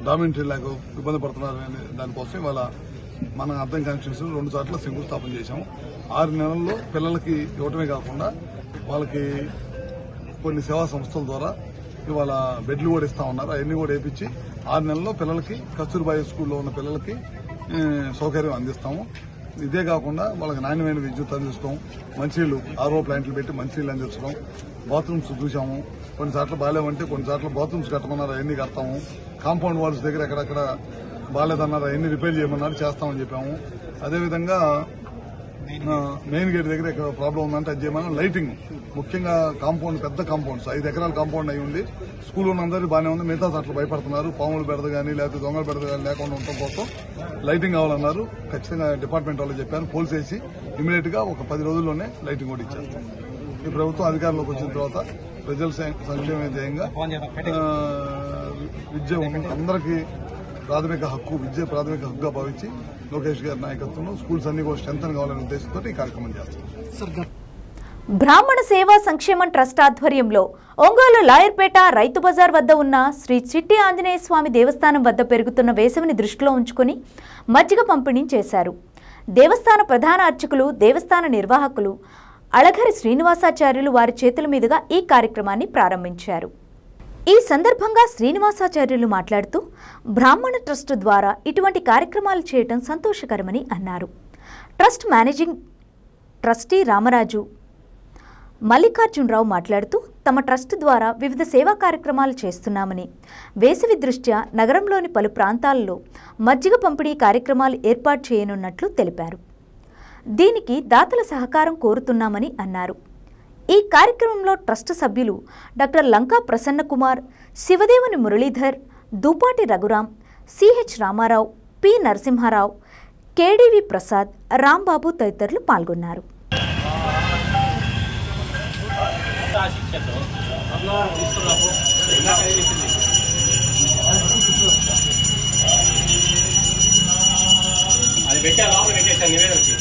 డామినటరీ లేక ఇబ్బంది పడుతున్నారనే దానికోసం ఇవాళ మన అర్థం కనెక్షన్స్ 2 చోట్ల శంకుస్థాపన చేశాము. 6 నెలల్లో పిల్లలకి ఇవ్వటమే కాకుండా వాళ్ళకి కొన్ని సేవా సంస్థల ద్వారా ఇవాళ బెడ్లు కూడా ఇస్తా ఉన్నారు. అవన్నీ కూడా వేయించి 6 నెలల్లో పిల్లలకి కస్తూర్బాయి స్కూల్లో ఉన్న పిల్లలకి సౌకర్యం అందిస్తాము. ఇదే కాకుండా వాళ్ళకి నాణ్యమైన విద్యుత్ అందిస్తాం. మంచినీళ్ళు ఆర్ఓ ప్లాంట్లు పెట్టి మంచినీళ్ళు అందించడం. బాత్రూమ్స్ చూసాము. కొన్ని చోట్ల బాగాలేవంటే కొన్ని చోట్ల బాత్రూమ్స్ కట్టమన్నారు, అవన్నీ కడతాము. కాంపౌండ్ వాల్స్ దగ్గర ఎక్కడెక్కడ బాగాలేదన్నారు, అవన్నీ రిపేర్ చేయమన్నారు, చేస్తామని చెప్పాము. అదేవిధంగా మెయిన్ గేట్ దగ్గర ఎక్కడ ప్రాబ్లం ఉందంటే అది చేయమని లైటింగ్, ముఖ్యంగా కాంపౌండ్, పెద్ద కాంపౌండ్స్ 5 ఎకరాల కాంపౌండ్ అయి ఉంది. స్కూల్ ఉన్నందరూ బాగానే ఉంది, మిగతా చోట్ల భయపడుతున్నారు. పాములు బెడద కానీ లేకపోతే దొంగలు బెడద కానీ లేకుండా ఉండటం కోసం లైటింగ్ కావాలన్నారు. ఖచ్చితంగా డిపార్ట్మెంట్ వాళ్ళు చెప్పాను, పోల్స్ వేసి ఇమీడియట్ గా ఒక 10 రోజుల్లోనే లైటింగ్ కూడా ఇచ్చేస్తాం. ఈ ప్రభుత్వం అధికారంలోకి వచ్చిన తర్వాత ప్రజల సంక్షేమ ధ్యేయంగా విద్య అందరికీ ప్రాథమిక హక్కు, విద్య ప్రాథమిక హక్కుగా భావించి లోకేష్ గారి నాయకత్వంలో స్కూల్స్ అన్ని కూడా స్ట్రెంథన్ కావాలనే ఉద్దేశంతో ఈ కార్యక్రమం చేస్తాం. బ్రాహ్మణ సేవా సంక్షేమ ట్రస్ట్ ఆధ్వర్యంలో ఒంగోలు లాయర్పేట రైతు బజార్ వద్ద ఉన్న శ్రీ చిట్టి ఆంజనేయ స్వామి దేవస్థానం వద్ద పెరుగుతున్న వేసవిని దృష్టిలో ఉంచుకుని మజ్జిగ పంపిణీ చేశారు. దేవస్థాన ప్రధాన అర్చకులు, దేవస్థాన నిర్వాహకులు అళఘరి శ్రీనివాసాచార్యులు వారి చేతుల మీదుగా ఈ కార్యక్రమాన్ని ప్రారంభించారు. ఈ సందర్భంగా శ్రీనివాసాచార్యులు మాట్లాడుతూ బ్రాహ్మణ ట్రస్ట్ ద్వారా ఇటువంటి కార్యక్రమాలు చేయడం సంతోషకరమని అన్నారు. Trust managing trustee Ramaraju Mallikarjunarao మాట్లాడుతూ తమ ట్రస్ట్ ద్వారా వివిధ సేవా కార్యక్రమాలు చేస్తున్నామని, వేసవి దృష్ట్యా నగరంలోని పలు ప్రాంతాల్లో మజ్జిగ పంపిణీ కార్యక్రమాలు ఏర్పాటు చేయనున్నట్లు తెలిపారు. దీనికి దాతల సహకారం కోరుతున్నామని అన్నారు. ఈ కార్యక్రమంలో ట్రస్ట్ సభ్యులు doctor Lanka Prasannakumar, Sivadevuni Muralidhar, Dupati Raghuram, CH Ramarao, P Narasimharao, KDV Prasad, Rambabu తదితరులు పాల్గొన్నారు. అది పెట్టా లోపల పెట్టేసాను నివేదనకి.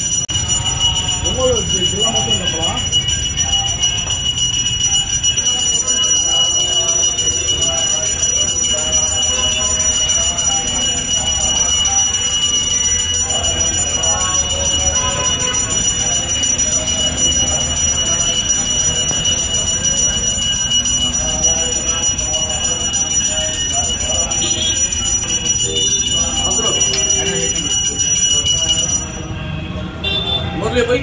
मुरली भाई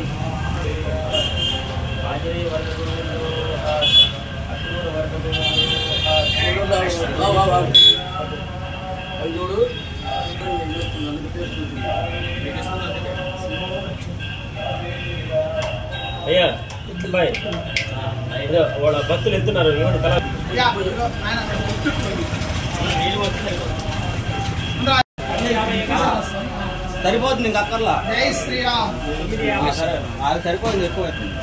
అయ్యా బాయ్ వాళ్ళ భక్తులు ఎత్తున్నారు ఏమంటే కళ సరిపోతుంది ఇంకా అక్కర్లా. జై శ్రీరామ్. అది సరిపోతుంది, ఎక్కువ అవుతుంది.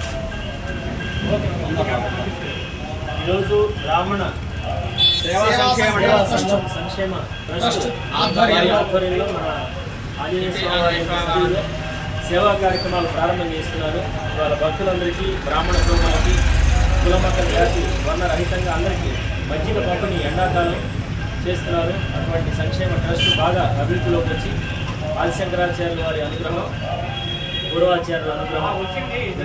ఈరోజు బ్రాహ్మణ సంక్షేమ ట్రస్ట్ ఆధ్వర్యంలో మన ఆంజనేయ స్వామి సేవా కార్యక్రమాలు ప్రారంభం చేస్తున్నారు. వాళ్ళ భక్తులందరికీ, బ్రాహ్మణ కుటుంబాలకి, కులమత జాతి వర్ణరహితంగా అందరికీ మజ్జిగ పంపిణీ ఎండాకాలం చేస్తున్నారు. అటువంటి సంక్షేమ ట్రస్ట్ బాగా అభివృద్ధిలోకి వచ్చి ఆదిశంకరాచార్యుల వారి అనుగ్రహం, పూర్వాచార్యుల అనుగ్రహం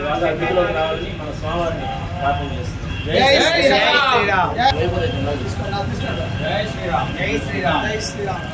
బాగా అభివృద్ధిలోకి రావాలని మన స్వామివారిని ప్రార్థన చేస్తున్నాం. జై శ్రీరామ్. జై శ్రీరామ్. జై శ్రీరామ్. జై శ్రీరామ్. జై శ్రీరామ్. జై శ్రీరామ్. జై శ్రీరామ్.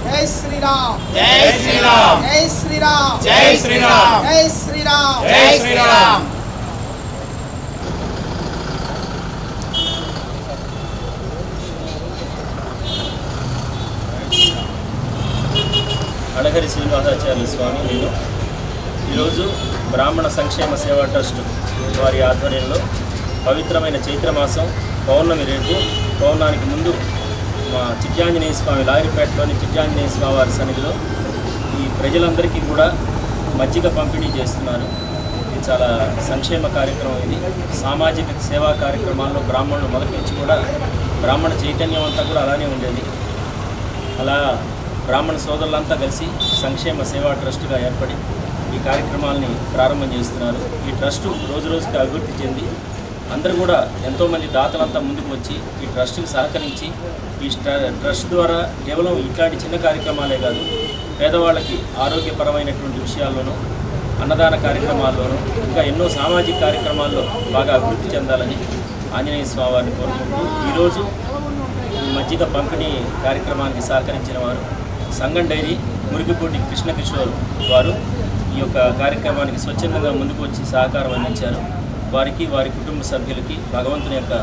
జై శ్రీరామ్. జై శ్రీరామ్. జై శ్రీరామ్. జై శ్రీరామ్. జై శ్రీరామ్. జై శ్రీరామ్. జై శ్రీరామ్. అడగరి శ్రీనివాసాచార్య స్వామి. నేను ఈరోజు బ్రాహ్మణ సంక్షేమ సేవా ట్రస్ట్ వారి ఆధ్వర్యంలో పవిత్రమైన చైత్రమాసం పౌర్ణమి రేపు. పౌర్ణానికి ముందు మా చిట్యాంజనేయ స్వామి లాయరిపేటలోని చిట్యాంజనేయ స్వామి వారి సన్నిధిలో ఈ ప్రజలందరికీ కూడా మజ్జిగ పంపిణీ చేస్తున్నారు. ఇది చాలా సంక్షేమ కార్యక్రమం. ఇది సామాజిక సేవా కార్యక్రమాల్లో బ్రాహ్మణులు మొదటి నుంచి కూడా బ్రాహ్మణ చైతన్యం అంతా కూడా అలానే ఉండేది. అలా బ్రాహ్మణ సోదరులంతా కలిసి సంక్షేమ సేవా ట్రస్ట్గా ఏర్పడి ఈ కార్యక్రమాలని ప్రారంభం చేస్తున్నారు. ఈ ట్రస్టు రోజు రోజుకి అభివృద్ధి చెంది అందరూ కూడా ఎంతోమంది దాతలంతా ముందుకు వచ్చి ఈ ట్రస్టుకి సహకరించి ఈ ట్రస్ట్ ద్వారా కేవలం ఇట్లాంటి చిన్న కార్యక్రమాలే కాదు, పేదవాళ్ళకి ఆరోగ్యపరమైనటువంటి విషయాల్లోనూ, అన్నదాన కార్యక్రమాల్లోనూ, ఇంకా ఎన్నో సామాజిక కార్యక్రమాల్లో బాగా అభివృద్ధి చెందాలని ఆంజనేయ స్వామి వారిని కోరుకుంటూ ఈరోజు మజ్జిగ పంపిణీ కార్యక్రమానికి సహకరించిన వారు సంగం డైరీ మురికిపూడి కృష్ణకిషోర్ వారు ఈ యొక్క కార్యక్రమానికి స్వచ్ఛందంగా ముందుకు వచ్చి సహకారం అందించారు. వారికి, వారి కుటుంబ సభ్యులకి భగవంతుని యొక్క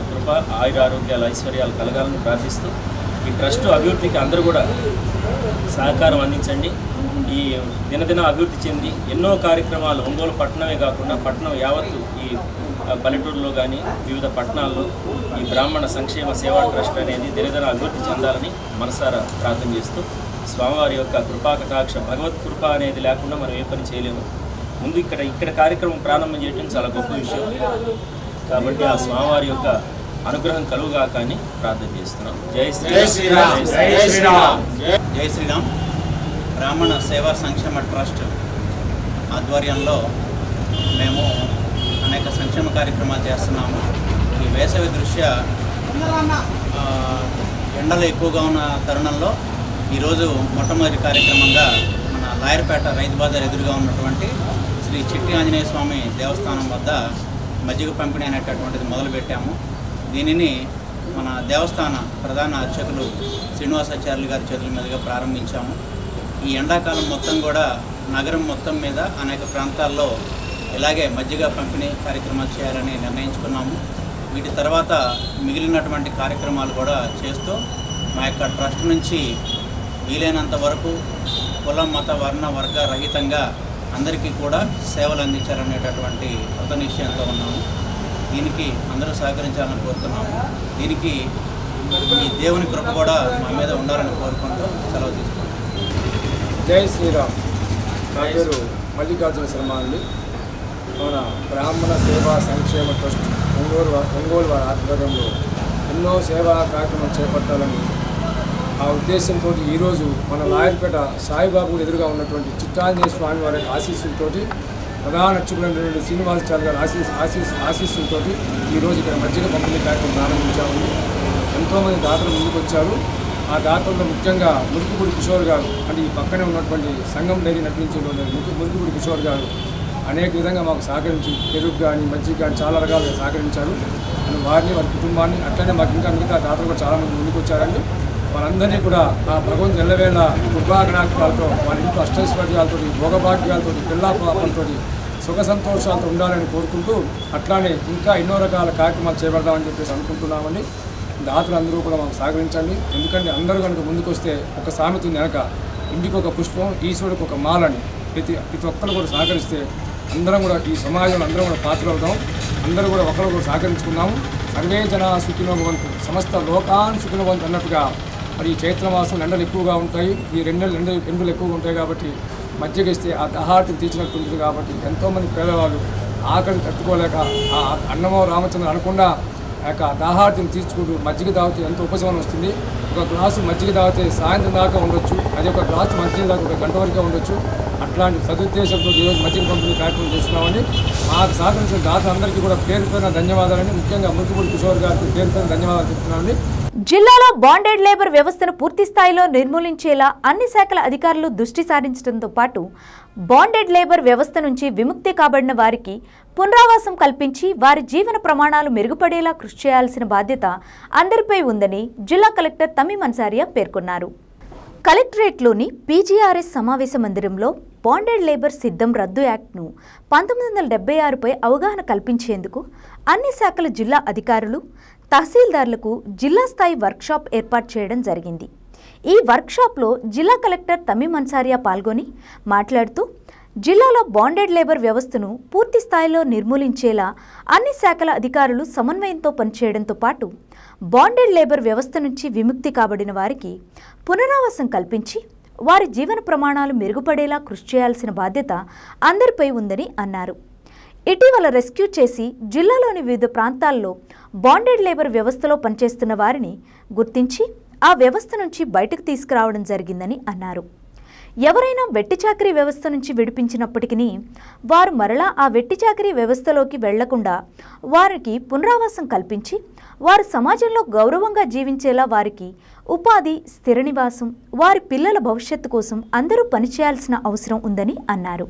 కృప, ఆయురారోగ్యాల ఐశ్వర్యాలు కలగాలని ప్రార్థిస్తూ ఈ ట్రస్ట్ అభివృద్ధికి అందరూ కూడా సహకారం అందించండి. ఈ దినదిన అభివృద్ధి చెంది ఎన్నో కార్యక్రమాలు ఒంగోలు పట్టణమే కాకుండా పట్టణం యావత్తు ఈ పల్లెటూరులో కానీ వివిధ పట్టణాల్లో ఈ బ్రాహ్మణ సంక్షేమ సేవా ట్రస్ట్ అనేది దినదిన అభివృద్ధి చెందాలని మనసారా ప్రార్థన చేస్తూ స్వామివారి యొక్క కృపా కటాక్ష భగవత్ కృప అనేది లేకుండా మనం ఏ పని చేయలేము. ముందు ఇక్కడ కార్యక్రమం ప్రారంభం చేయడం చాలా గొప్ప విషయం. కాబట్టి ఆ స్వామివారి యొక్క అనుగ్రహం కలుగుగాక అని ప్రార్థన చేస్తున్నాం. జై శ్రీరామ్. జై శ్రీరామ్. జై శ్రీరామ్. బ్రాహ్మణ సేవా సంక్షేమ ట్రస్ట్ ఆధ్వర్యంలో మేము అనేక సంక్షేమ కార్యక్రమాలు చేస్తున్నాము. ఈ వేసవి దృష్ట్యా ఎండలు ఎక్కువగా ఉన్న తరుణంలో ఈరోజు మొట్టమొదటి కార్యక్రమంగా మన లాయర్పేట రైతు బజార్ ఎదురుగా ఉన్నటువంటి శ్రీ చిట్టి ఆంజనేయ స్వామి దేవస్థానం వద్ద మజ్జిగ పంపిణీ అనేటటువంటిది మొదలుపెట్టాము. దీనిని మన దేవస్థాన ప్రధాన అర్చకులు శ్రీనివాసాచార్యులు గారి చేతుల మీదుగా ప్రారంభించాము. ఈ ఎండాకాలం మొత్తం కూడా నగరం మొత్తం మీద అనేక ప్రాంతాల్లో ఇలాగే మజ్జిగ పంపిణీ కార్యక్రమాలు చేయాలని నిర్ణయించుకున్నాము. వీటి తర్వాత మిగిలినటువంటి కార్యక్రమాలు కూడా చేస్తూ మా యొక్క ట్రస్ట్ నుంచి వీలైనంత వరకు కుల, మత, వర్ణ, వర్గ రహితంగా అందరికీ కూడా సేవలు అందించాలనేటటువంటి కృత నిశ్చయంతో ఉన్నాము. దీనికి అందరూ సహకరించాలని కోరుతున్నాము. దీనికి ఈ దేవుని కృప కూడా మా మీద ఉండాలని కోరుకుంటూ సెలవు తీసుకుంటాం. జై శ్రీరామ్. నా పేరు మల్లికార్జున శర్మ అండి. మన బ్రాహ్మణ సేవా సంక్షేమ ట్రస్ట్ ఒంగోలు వారి ఆధ్వర్యంలో ఎన్నో సేవా కార్యక్రమాలు చేపట్టాలని ఆ ఉద్దేశంతో ఈరోజు మన లాయర్పేట సాయిబాబు ఎదురుగా ఉన్నటువంటి చిట్టాంజనేయ స్వామి వారి ఆశీస్సులతో ప్రధాన అర్చకులైనటువంటి శ్రీనివాసాచార్య గారి ఆశీస్సులతో ఈరోజు ఇక్కడ మజ్జిగ పంపిణీ కార్యక్రమం ప్రారంభించామండి. ఎంతోమంది దాతలు ముందుకు వచ్చారు. ఆ దాతల్లో ముఖ్యంగా మురికిపూడి కిషోర్ గారు, అంటే ఈ పక్కనే ఉన్నటువంటి సంగం డైరీ నటించేటువంటి మురికిపూడి కిషోర్ గారు అనేక విధంగా మాకు సహకరించి పెరుగు కానీ మజ్జిగ కానీ చాలా రకాలుగా సహకరించారు. వారిని, వారి కుటుంబాన్ని, అట్లనే మాకు ఇంకా మిగతా దాతలు కూడా చాలామంది ముందుకు వచ్చారండి. వాళ్ళందరినీ కూడా ఆ భగవంతుని ఎల్లవేళ కృపాగ్నాలతో వారి ఇంట్లో అష్టైశ్వర్యాలతో, భోగభాగ్యాలతో, పిల్లాపాపలతో, సుఖ సంతోషాలతో ఉండాలని కోరుకుంటూ అట్లానే ఇంకా ఎన్నో రకాల కార్యక్రమాలు చేపడదామని చెప్పేసి అనుకుంటున్నామని. దాతలు అందరూ కూడా మాకు సహకరించండి. ఎందుకంటే అందరూ కనుక ముందుకు వస్తే ఒక సామెత ఉంది వెనక, ఇంటికి ఒక పుష్పం ఈశ్వరుడికి ఒక మాలని. ప్రతి ఒక్కరు కూడా సహకరిస్తే అందరం కూడా ఈ సమాజంలో అందరం కూడా పాత్రలు అవుతాం. అందరూ కూడా ఒకరు సహకరించుకున్నాము. సర్వే జన సుఖినో భవంతు, సమస్త లోకాన్ సుఖినో భవంతు అన్నట్టుగా మరి ఈ చైత్రమాసం ఎండలు ఎక్కువగా ఉంటాయి. ఈ ఎండలు ఎక్కువగా ఉంటాయి కాబట్టి మజ్జిగ ఇస్తే ఆ దహార్తిని తీర్చినట్టు ఉంటుంది. కాబట్టి ఎంతోమంది పేదవాళ్ళు ఆకలి తట్టుకోలేక ఆ అన్నమో రామచంద్ర అనకుండా ఆ యొక్క దాహార్తిని తీర్చుకుంటూ మజ్జిగ తాగితే ఎంతో ఉపశమనం వస్తుంది. ఒక గ్లాసు మజ్జిగ తాగితే సాయంత్రం దాకా ఉండొచ్చు. అది ఒక గ్లాసు మజ్జిగ దాకా ఒక గంట వరకే ఉండొచ్చు. అట్లాంటి సదుద్దేశంతో ఈరోజు మజ్జిగ పంపిణీ కార్యక్రమం చేస్తున్నామని మాకు సహకరించిన దాతలందరికీ కూడా పేరు పేరున ధన్యవాదాలని, ముఖ్యంగా మురికిపూడి కిషోర్ గారికి పేరు పేరున ధన్యవాదాలు చెప్తున్నానండి. జిల్లాలో బాండెడ్ లేబర్ వ్యవస్థను పూర్తి స్థాయిలో నిర్మూలించేలా అన్ని శాఖల అధికారులు దృష్టి సారించడంతో పాటు బాండెడ్ లేబర్ వ్యవస్థ నుంచి విముక్తి కాబడిన వారికి పునరావాసం కల్పించి వారి జీవన ప్రమాణాలు మెరుగుపడేలా కృషి చేయాల్సిన బాధ్యత అందరిపై ఉందని జిల్లా కలెక్టర్ తమీం అన్సారియా పేర్కొన్నారు. కలెక్టరేట్లోని పీజీఆర్ఎస్ సమావేశ మందిరంలో బాండెడ్ లేబర్ సిద్ధం రద్దు యాక్ట్ను 1976పై అవగాహన కల్పించేందుకు అన్ని శాఖల జిల్లా అధికారులు, తహసీల్దార్లకు జిల్లా స్థాయి వర్క్షాప్ ఏర్పాటు చేయడం జరిగింది. ఈ వర్క్షాప్లో జిల్లా కలెక్టర్ తమీం అన్సారియా పాల్గొని మాట్లాడుతూ జిల్లాలో బాండెడ్ లేబర్ వ్యవస్థను పూర్తి స్థాయిలో నిర్మూలించేలా అన్ని శాఖల అధికారులు సమన్వయంతో పనిచేయడంతో పాటు బాండెడ్ లేబర్ వ్యవస్థ నుంచి విముక్తి కాబడిన వారికి పునరావాసం కల్పించి వారి జీవన ప్రమాణాలు మెరుగుపడేలా కృషి చేయాల్సిన బాధ్యత అందరిపై ఉందని అన్నారు. ఇటీవల రెస్క్యూ చేసి జిల్లాలోని వివిధ ప్రాంతాల్లో బాండెడ్ లేబర్ వ్యవస్థలో పనిచేస్తున్న వారిని గుర్తించి ఆ వ్యవస్థ నుంచి బయటకు తీసుకురావడం జరిగిందని అన్నారు. ఎవరైనా వెట్టి చాకరీ వ్యవస్థ నుంచి విడిపించినప్పటికీ వారు మరలా ఆ వెట్టి చాకరీ వ్యవస్థలోకి వెళ్లకుండా వారికి పునరావాసం కల్పించి వారు సమాజంలో గౌరవంగా జీవించేలా వారికి ఉపాధి, స్థిర నివాసం, వారి పిల్లల భవిష్యత్తు కోసం అందరూ పనిచేయాల్సిన అవసరం ఉందని అన్నారు.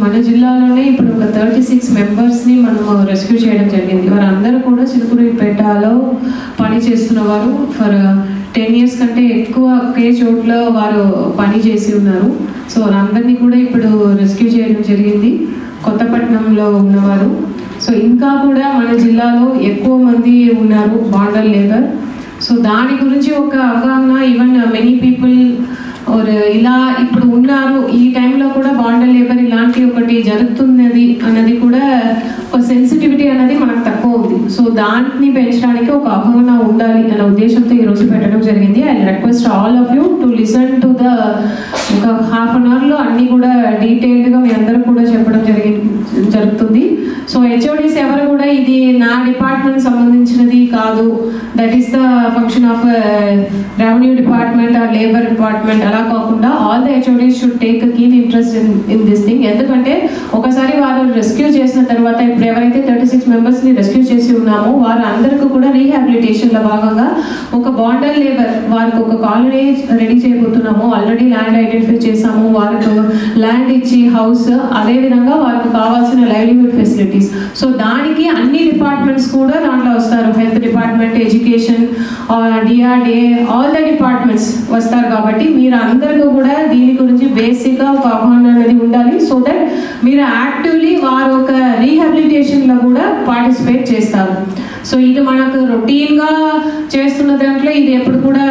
మన జిల్లాలోనే ఇప్పుడు ఒక 36 మెంబర్స్ని మనము రెస్క్యూ చేయడం జరిగింది. వారందరూ కూడా చిలుకూరిపేటలో పని చేస్తున్నవారు. ఫర్ 10 years కంటే ఎక్కువ ఒకే చోట్ల వారు పని చేసి ఉన్నారు. సో వారందరినీ కూడా ఇప్పుడు రెస్క్యూ చేయడం జరిగింది, కొత్తపట్నంలో ఉన్నవారు. సో ఇంకా కూడా మన జిల్లాలో ఎక్కువ మంది ఉన్నారు బాండెడ్ లేబర్. సో దాని గురించి ఒక అవగాహన, ఈవెన్ మెనీ పీపుల్ ఇలా ఇప్పుడు ఉన్నారు, ఈ టైంలో కూడా బాండెడ్ లేబర్ ఇలాంటి ఒకటి జరుగుతున్నది అన్నది కూడా ఒక సెన్సిటివిటీ అనేది మనకు తక్కువ ఉంది. సో దాన్ని పెంచడానికి ఒక అవగాహన ఉండాలి అనే ఉద్దేశంతో ఈరోజు పెట్టడం జరిగింది. I request all of you to listen to the ఒక ½ an hour అన్నీ కూడా డీటెయిల్డ్గా మీ అందరూ కూడా చెప్పడం జరుగుతుంది. సో హెచ్ఓడీస్ ఎవరు కూడా ఇది నా డిపార్ట్మెంట్ సంబంధించినది కాదు, that is the function of revenue department are labour department అలా కాకుండా all the HODs should take keen interest in this thing. ఎందుకంటే ఒకసారి వారు రెస్క్యూ చేసిన తర్వాత ఇప్పుడు ఎవరైతే 36 మెంబర్స్ని రెస్క్యూ చేసి ఉన్నామో వారు అందరికీ కూడా రీహాబిలిటేషన్లో భాగంగా ఒక బాండెడ్ లేబర్ వారికి ఒక కాలనీ రెడీ చేయబోతున్నాము. ఆల్రెడీ ల్యాండ్ ఐడెంటిఫై చేసాము, వారికి ల్యాండ్ ఇచ్చి హౌస్, అదేవిధంగా వారికి కావాల్సిన లైవ్లీహుడ్ ఫెసిలిటీస్. సో దానికి అన్ని డిపార్ట్మెంట్స్ కూడా దాంట్లో వస్తారు. Health department, education, DRDA, all the departments వస్తారు. కాబట్టి మీరు అందరికీ కూడా దీని గురించి బేసిక్గా ఒక అవగాహన అనేది ఉండాలి. సో దట్ మీరు యాక్టివ్లీ వారు ఒక రీహాబిలిటేషన్లో కూడా పార్టిసిపేట్ చేస్తారు. సో ఇది మనకు రొటీన్గా చేస్తున్న దాంట్లో ఇది ఎప్పుడు కూడా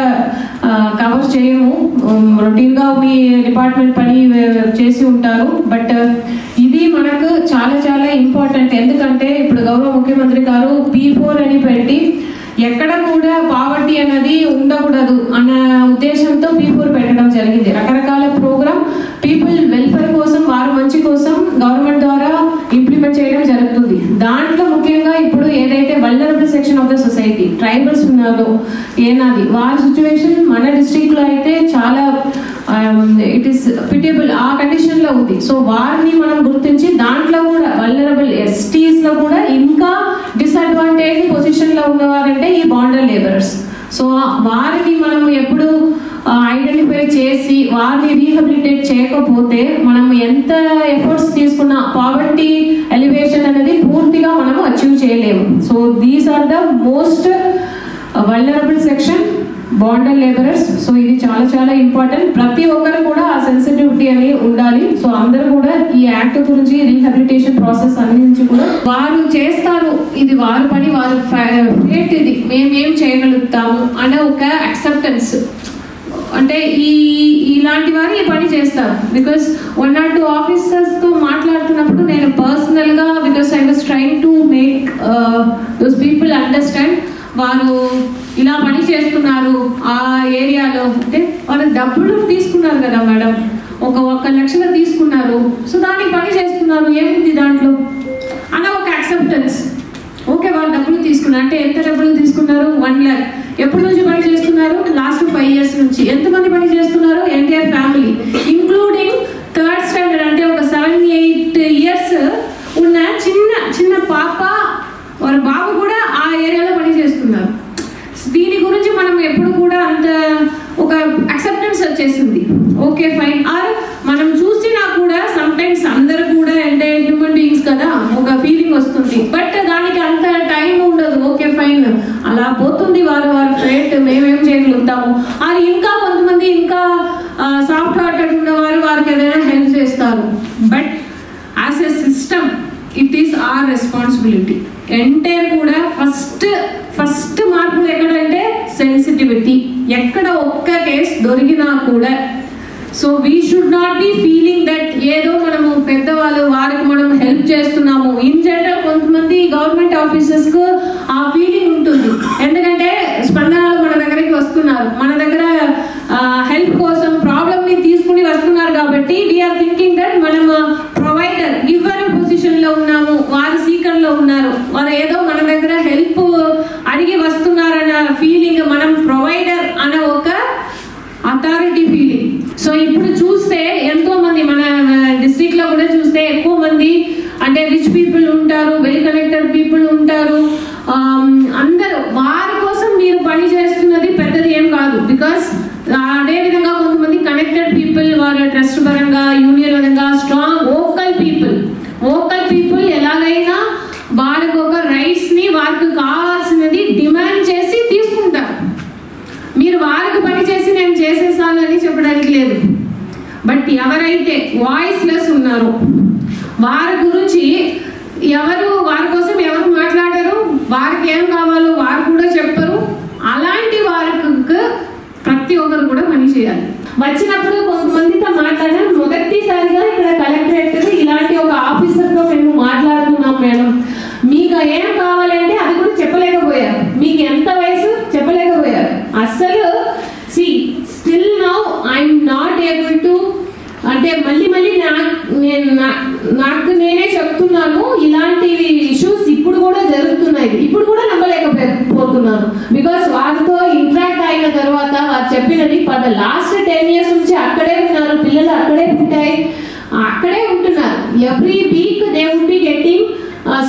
కవర్ చేయము. రొటీన్గా మీ డిపార్ట్మెంట్ పని చేసి ఉంటారు. బట్ ఇది మనకు చాలా చాలా ఇంపార్టెంట్. ఎందుకంటే ఇప్పుడు గౌరవ ముఖ్యమంత్రి గారు P4 అని పెట్టి ఎక్కడ కూడా పావర్టీ అనేది ఉండకూడదు అన్న ఉద్దేశంతో P4 పెట్టడం జరిగింది. రకరకాల ప్రోగ్రామ్ పీపుల్ వెల్ఫేర్ కోసం, వారి మంచి కోసం గవర్నమెంట్ ద్వారా ఇంప్లిమెంట్ చేయడం జరుగుతుంది. దాంట్లో ముఖ్యంగా ఇప్పుడు ఏదైతే vulnerable section of the society tribals ఉన్నారో ఏనాది వారి సిచ్యువేషన్ మన డిస్ట్రిక్ట్లో అయితే చాలా ఇట్ ఈస్ పిటియబుల్ ఆ కండిషన్లో ఉంది. సో వారిని మనం గుర్తించి దాంట్లో కూడా వల్నరబుల్ ఎస్టీస్లో కూడా ఇంకా డిసడ్వాంటేజ్ పొజిషన్లో ఉన్నవారంటే ఈ బాండెడ్ లేబరర్స్. సో వారిని మనం ఎప్పుడు ఐడెంటిఫై చేసి వారిని రీహాబిలిటేట్ చేయకపోతే మనం ఎంత ఎఫర్ట్స్ తీసుకున్నా పావర్టీ ఎలివేషన్ అనేది పూర్తిగా మనం అచీవ్ చేయలేము. So these are the most vulnerable section bonded labourers. So ఇది చాలా చాలా ఇంపార్టెంట్. ప్రతి ఒక్కరు కూడా ఆ సెన్సిటివిటీ అని ఉండాలి. సో అందరూ కూడా ఈ యాక్ట్ గురించి రీహాబిలిటేషన్ ప్రాసెస్ అన్నించి కూడా వారు చేస్తారు, ఇది వారి పని, వారు ఫేట్, ఇది మేమేం చేయగలుగుతాము అనే ఒక యాక్సెప్టెన్స్. అంటే ఇలాంటి వారు ఈ పని చేస్తారు. బికాస్ 1 or 2 ఆఫీసర్స్తో మాట్లాడుతున్నప్పుడు నేను పర్సనల్గా because I was trying to make those people understand వారు ఇలా పని చేస్తున్నారు ఆ ఏరియాలో. అంటే వాళ్ళు డబ్బులు తీసుకున్నారు కదా మేడం, 1 లక్షలు తీసుకున్నారు, సో దానికి పని చేస్తున్నారు, ఏముంది దాంట్లో అన్న ఒక యాక్సెప్టెన్స్. ఓకే, వాళ్ళు డబ్బులు తీసుకున్నారు అంటే ఎంత డబ్బులు తీసుకున్నారు? 1 lakh. ఎప్పటి నుంచి పని చేస్తున్నారు? లాస్ట్ 5 years నుంచి. ఎంతమంది పని చేస్తున్నారు? Entire family including 3rd standard అంటే ఒక 7-8 years ఉన్న చిన్న పాప వారి బాబు కూడా ఆ ఏరియాలో పని చేస్తున్నారు. దీని గురించి మనం ఎప్పుడు కూడా అంత ఒక అక్సెప్టెన్స్ వచ్చేసింది. Okay fine. ఆర్ మనం చూసినా కూడా సమ్ టైమ్స్ అందరూ కూడా అంటే హ్యూమన్ బీయింగ్స్ కదా, ఒక ఫీలింగ్ వస్తుంది, బట్ దానికి అంత టైం ఉండదు. ఓకే ఫైన్, అలా పోతుంది వారు ఫ్రెండ్, మేమేం చేయగలుగుతాము. అది ఇంకా కొంతమంది ఇంకా సాఫ్ట్ హార్టెడ్ ఉన్నవారు వారికి ఏదైనా హెల్ప్ చేస్తారు. But as a system it is our responsibility. Entire కూడా ఫస్ట్ మార్పులు ఎక్కడంటే సెన్సిటివిటీ. ఎక్కడ ఒక్క కేసు దొరికినా కూడా so we should not be feeling that ఏదో మనము పెద్దవాళ్ళు వారికి మనం హెల్ప్ చేస్తున్నాము. ఇన్ జనరల్ కొంతమంది గవర్నమెంట్ ఆఫీసర్స్కు ఆ ఫీలింగ్ ఉంటుంది, ఎందుకంటే స్పందనలు మన దగ్గరికి వస్తున్నారు, మన దగ్గర హెల్ప్ కోసం ప్రాబ్లమ్ని తీసుకుని వస్తున్నారు కాబట్టి వీఆర్ థింకింగ్ దట్ మనం ప్రొవైడర్ గివర్ పొజిషన్లో ఉన్నాము, వారు సీకర్లో ఉన్నారు, వారు ఏదో మన దగ్గర హెల్ప్ అడిగి వస్తున్నారన్న ఫీలింగ్, మనం ప్రొవైడర్ అన్న ఒక అథారిటీ ఫీలింగ్. సో ఇప్పుడు చూస్తే ఎంతో మంది మన డిస్ట్రిక్ట్ లో కూడా చూస్తే ఎక్కువ మంది అంటే రిచ్ పీపుల్ ఉంటారు, వెల్ కనెక్టెడ్ పీపుల్ ఉంటారు. అందరూ వారి కోసం మీరు పని చేస్తున్నది పెద్దది ఏం కాదు. బికాస్ అదే విధంగా కొంతమంది కనెక్టెడ్ పీపుల్ వారి ట్రస్ట్ పరంగా యూనియన్ పరంగా స్ట్రాంగ్ ఓకల్ పీపుల్ ఎలాగైనా వారికి ఒక రైట్స్ ని వారికి కావాల్సినది డిమాండ్ చేసి తీసుకుంటారు. మీరు వారికి పని చేసి నేను చేసేసానని చెప్పడానికి లేదు. బట్ ఎవరైతే వాయిస్లెస్ ఉన్నారో వారి గురించి వారి కోసం ఎవరు మాట్లాడారు, వారికి ఏం కావాలో వారు కూడా చెప్పరు. అలాంటి వారికి ప్రతి ఒక్కరు కూడా పని చేయాలి. వచ్చినప్పుడు కొంతమందితో మాట్లాడారు. మొదటిసారిగా ఇక్కడ కలెక్టరేట్ ఇలాంటి ఒక ఆఫీసర్తో మేము మాట్లాడుతున్నాం మేడం, మీకు ఏం కావాలంటే అది కూడా చెప్పలేకపోయారు, మీకు ఎంత వయసు చెప్పలేకపోయారు అస్సలు. Still now I'm not able to అంటే మళ్ళీ నాకు నేనే చెప్తున్నాను, ఇలాంటి ఇష్యూస్ ఇప్పుడు కూడా జరుగుతున్నాయి, ఇప్పుడు కూడా నమ్మలేకపోతున్నాను. బికాస్ వారితో ఇంటరాక్ట్ అయిన తర్వాత వారు చెప్పినది ఫర్ ద లాస్ట్ 10 years నుంచి అక్కడే ఉన్నారు, పిల్లలు అక్కడే అక్కడే ఉంటున్నారు. Every week they would be getting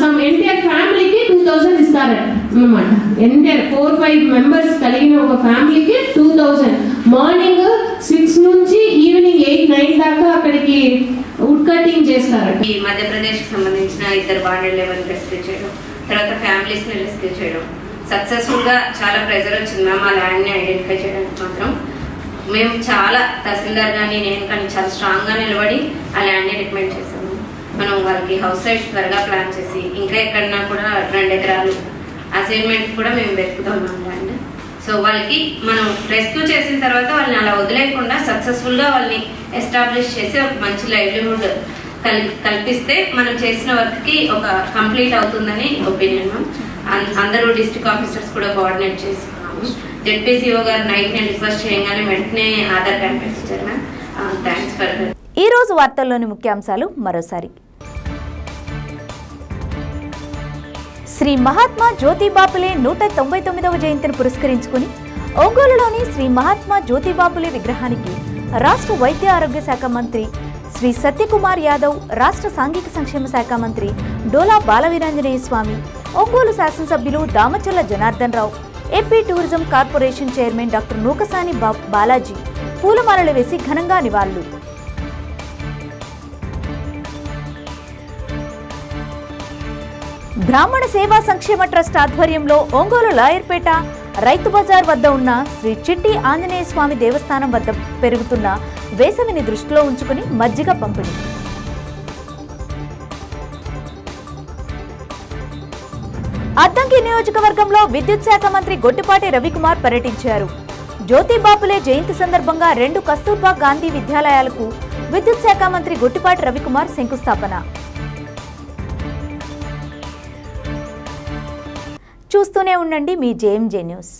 some entire ఫ్యామిలీకి 2000 ఇస్తారట అన్నమాట. ఎంటైర్ 4-5 members కలిగిన ఒక ఫ్యామిలీకి 2000. మార్నింగ్ 6 నుంచి ఈవినింగ్ 8-9 దాకా అక్కడికి వుడ్ కటింగ్ చేస్తారట. ఈ మధ్యప్రదేశ్కి సంబంధించిన 2 బాండెడ్ లెవెల్ రెస్క్యూ చేయడం, తర్వాత ఫ్యామిలీస్ని రెస్క్యూ చేయడం సక్సెస్ఫుల్గా చాలా ప్రెజర్ వచ్చింది మ్యామ్. ఆ ల్యాండ్ని ఐడెంటిఫై చేయడానికి మాత్రం మేము చాలా తహసీల్దార్ కానీ నేను కానీ చాలా స్ట్రాంగ్గా నిలబడి ఆ ల్యాండ్ని రికమెండ్ చేసాము. మనం వాళ్ళకి హౌస్ సైట్స్ త్వరగా ప్లాన్ చేసి ఇంకా ఎక్కడన్నా కూడా 2 ఎకరాలు అసైన్మెంట్ కూడా మేము వెతుకుతున్నాం ల్యాండ్. సో వాళ్ళకి మనం రెస్క్యూ చేసిన తర్వాత వాళ్ళని అలా వదిలేకుండా సక్సెస్ఫుల్గా వాళ్ళని ఎస్టాబ్లిష్ చేసి ఒక మంచి లైవ్లీహుడ్ కల్పిస్తే మనం చేసిన వర్క్కి ఒక కంప్లీట్ అవుతుందని ఒపీనియన్. అందరూ డిస్ట్రిక్ట్ ఆఫీసర్స్ కూడా కోఆర్డినేట్ చేసుకున్నాము. జెడ్పీసీఓ గారు నైట్ నేను రిక్వెస్ట్ చేయగానే వెంటనే ఆధార్ కార్డ్ ఇచ్చారు మ్యామ్. Thanks for. ఈ రోజు వార్తల్లోని ముఖ్యాంశాలు మరోసారి. శ్రీ మహాత్మా జ్యోతిబాపులే 199వ జయంతిని పురస్కరించుకుని ఒంగోలులోని శ్రీ మహాత్మా జ్యోతిబాపులే విగ్రహానికి రాష్ట్ర వైద్య ఆరోగ్య శాఖ మంత్రి శ్రీ సత్యకుమార్ యాదవ్, రాష్ట్ర సాంఘిక సంక్షేమ శాఖ మంత్రి డోలా బాలవీరాంజనేయ స్వామి, ఒంగోలు శాసనసభ్యులు Damachalla Janardhan Rao, AP tourism corporation chairman doctor Nookasani Balaji పూలమాలలు వేసి ఘనంగా నివాళులు. బ్రాహ్మణ సేవా సంక్షేమ ట్రస్ట్ ఆధ్వర్యంలో ఒంగోలు లాయర్పేట రైతు బజార్ వద్ద ఉన్న శ్రీ చిట్టి ఆంజనేయ స్వామి దేవస్థానం వద్ద పెరుగుతున్న వేసవిని దృష్టిలో ఉంచుకుని మజ్జిగ పంపిణీ. అద్దంకి నియోజకవర్గంలో విద్యుత్ శాఖ మంత్రి గొట్టిపాటి రవికుమార్ పర్యటించారు. జ్యోతిబాపులే జయంతి సందర్భంగా 2 కస్తూర్బా గాంధీ విద్యాలయాలకు విద్యుత్ శాఖ మంత్రి గొట్టిపాటి రవికుమార్ శంకుస్థాపన. చూస్తూనే ఉండండి మీ జేఎంజే న్యూస్.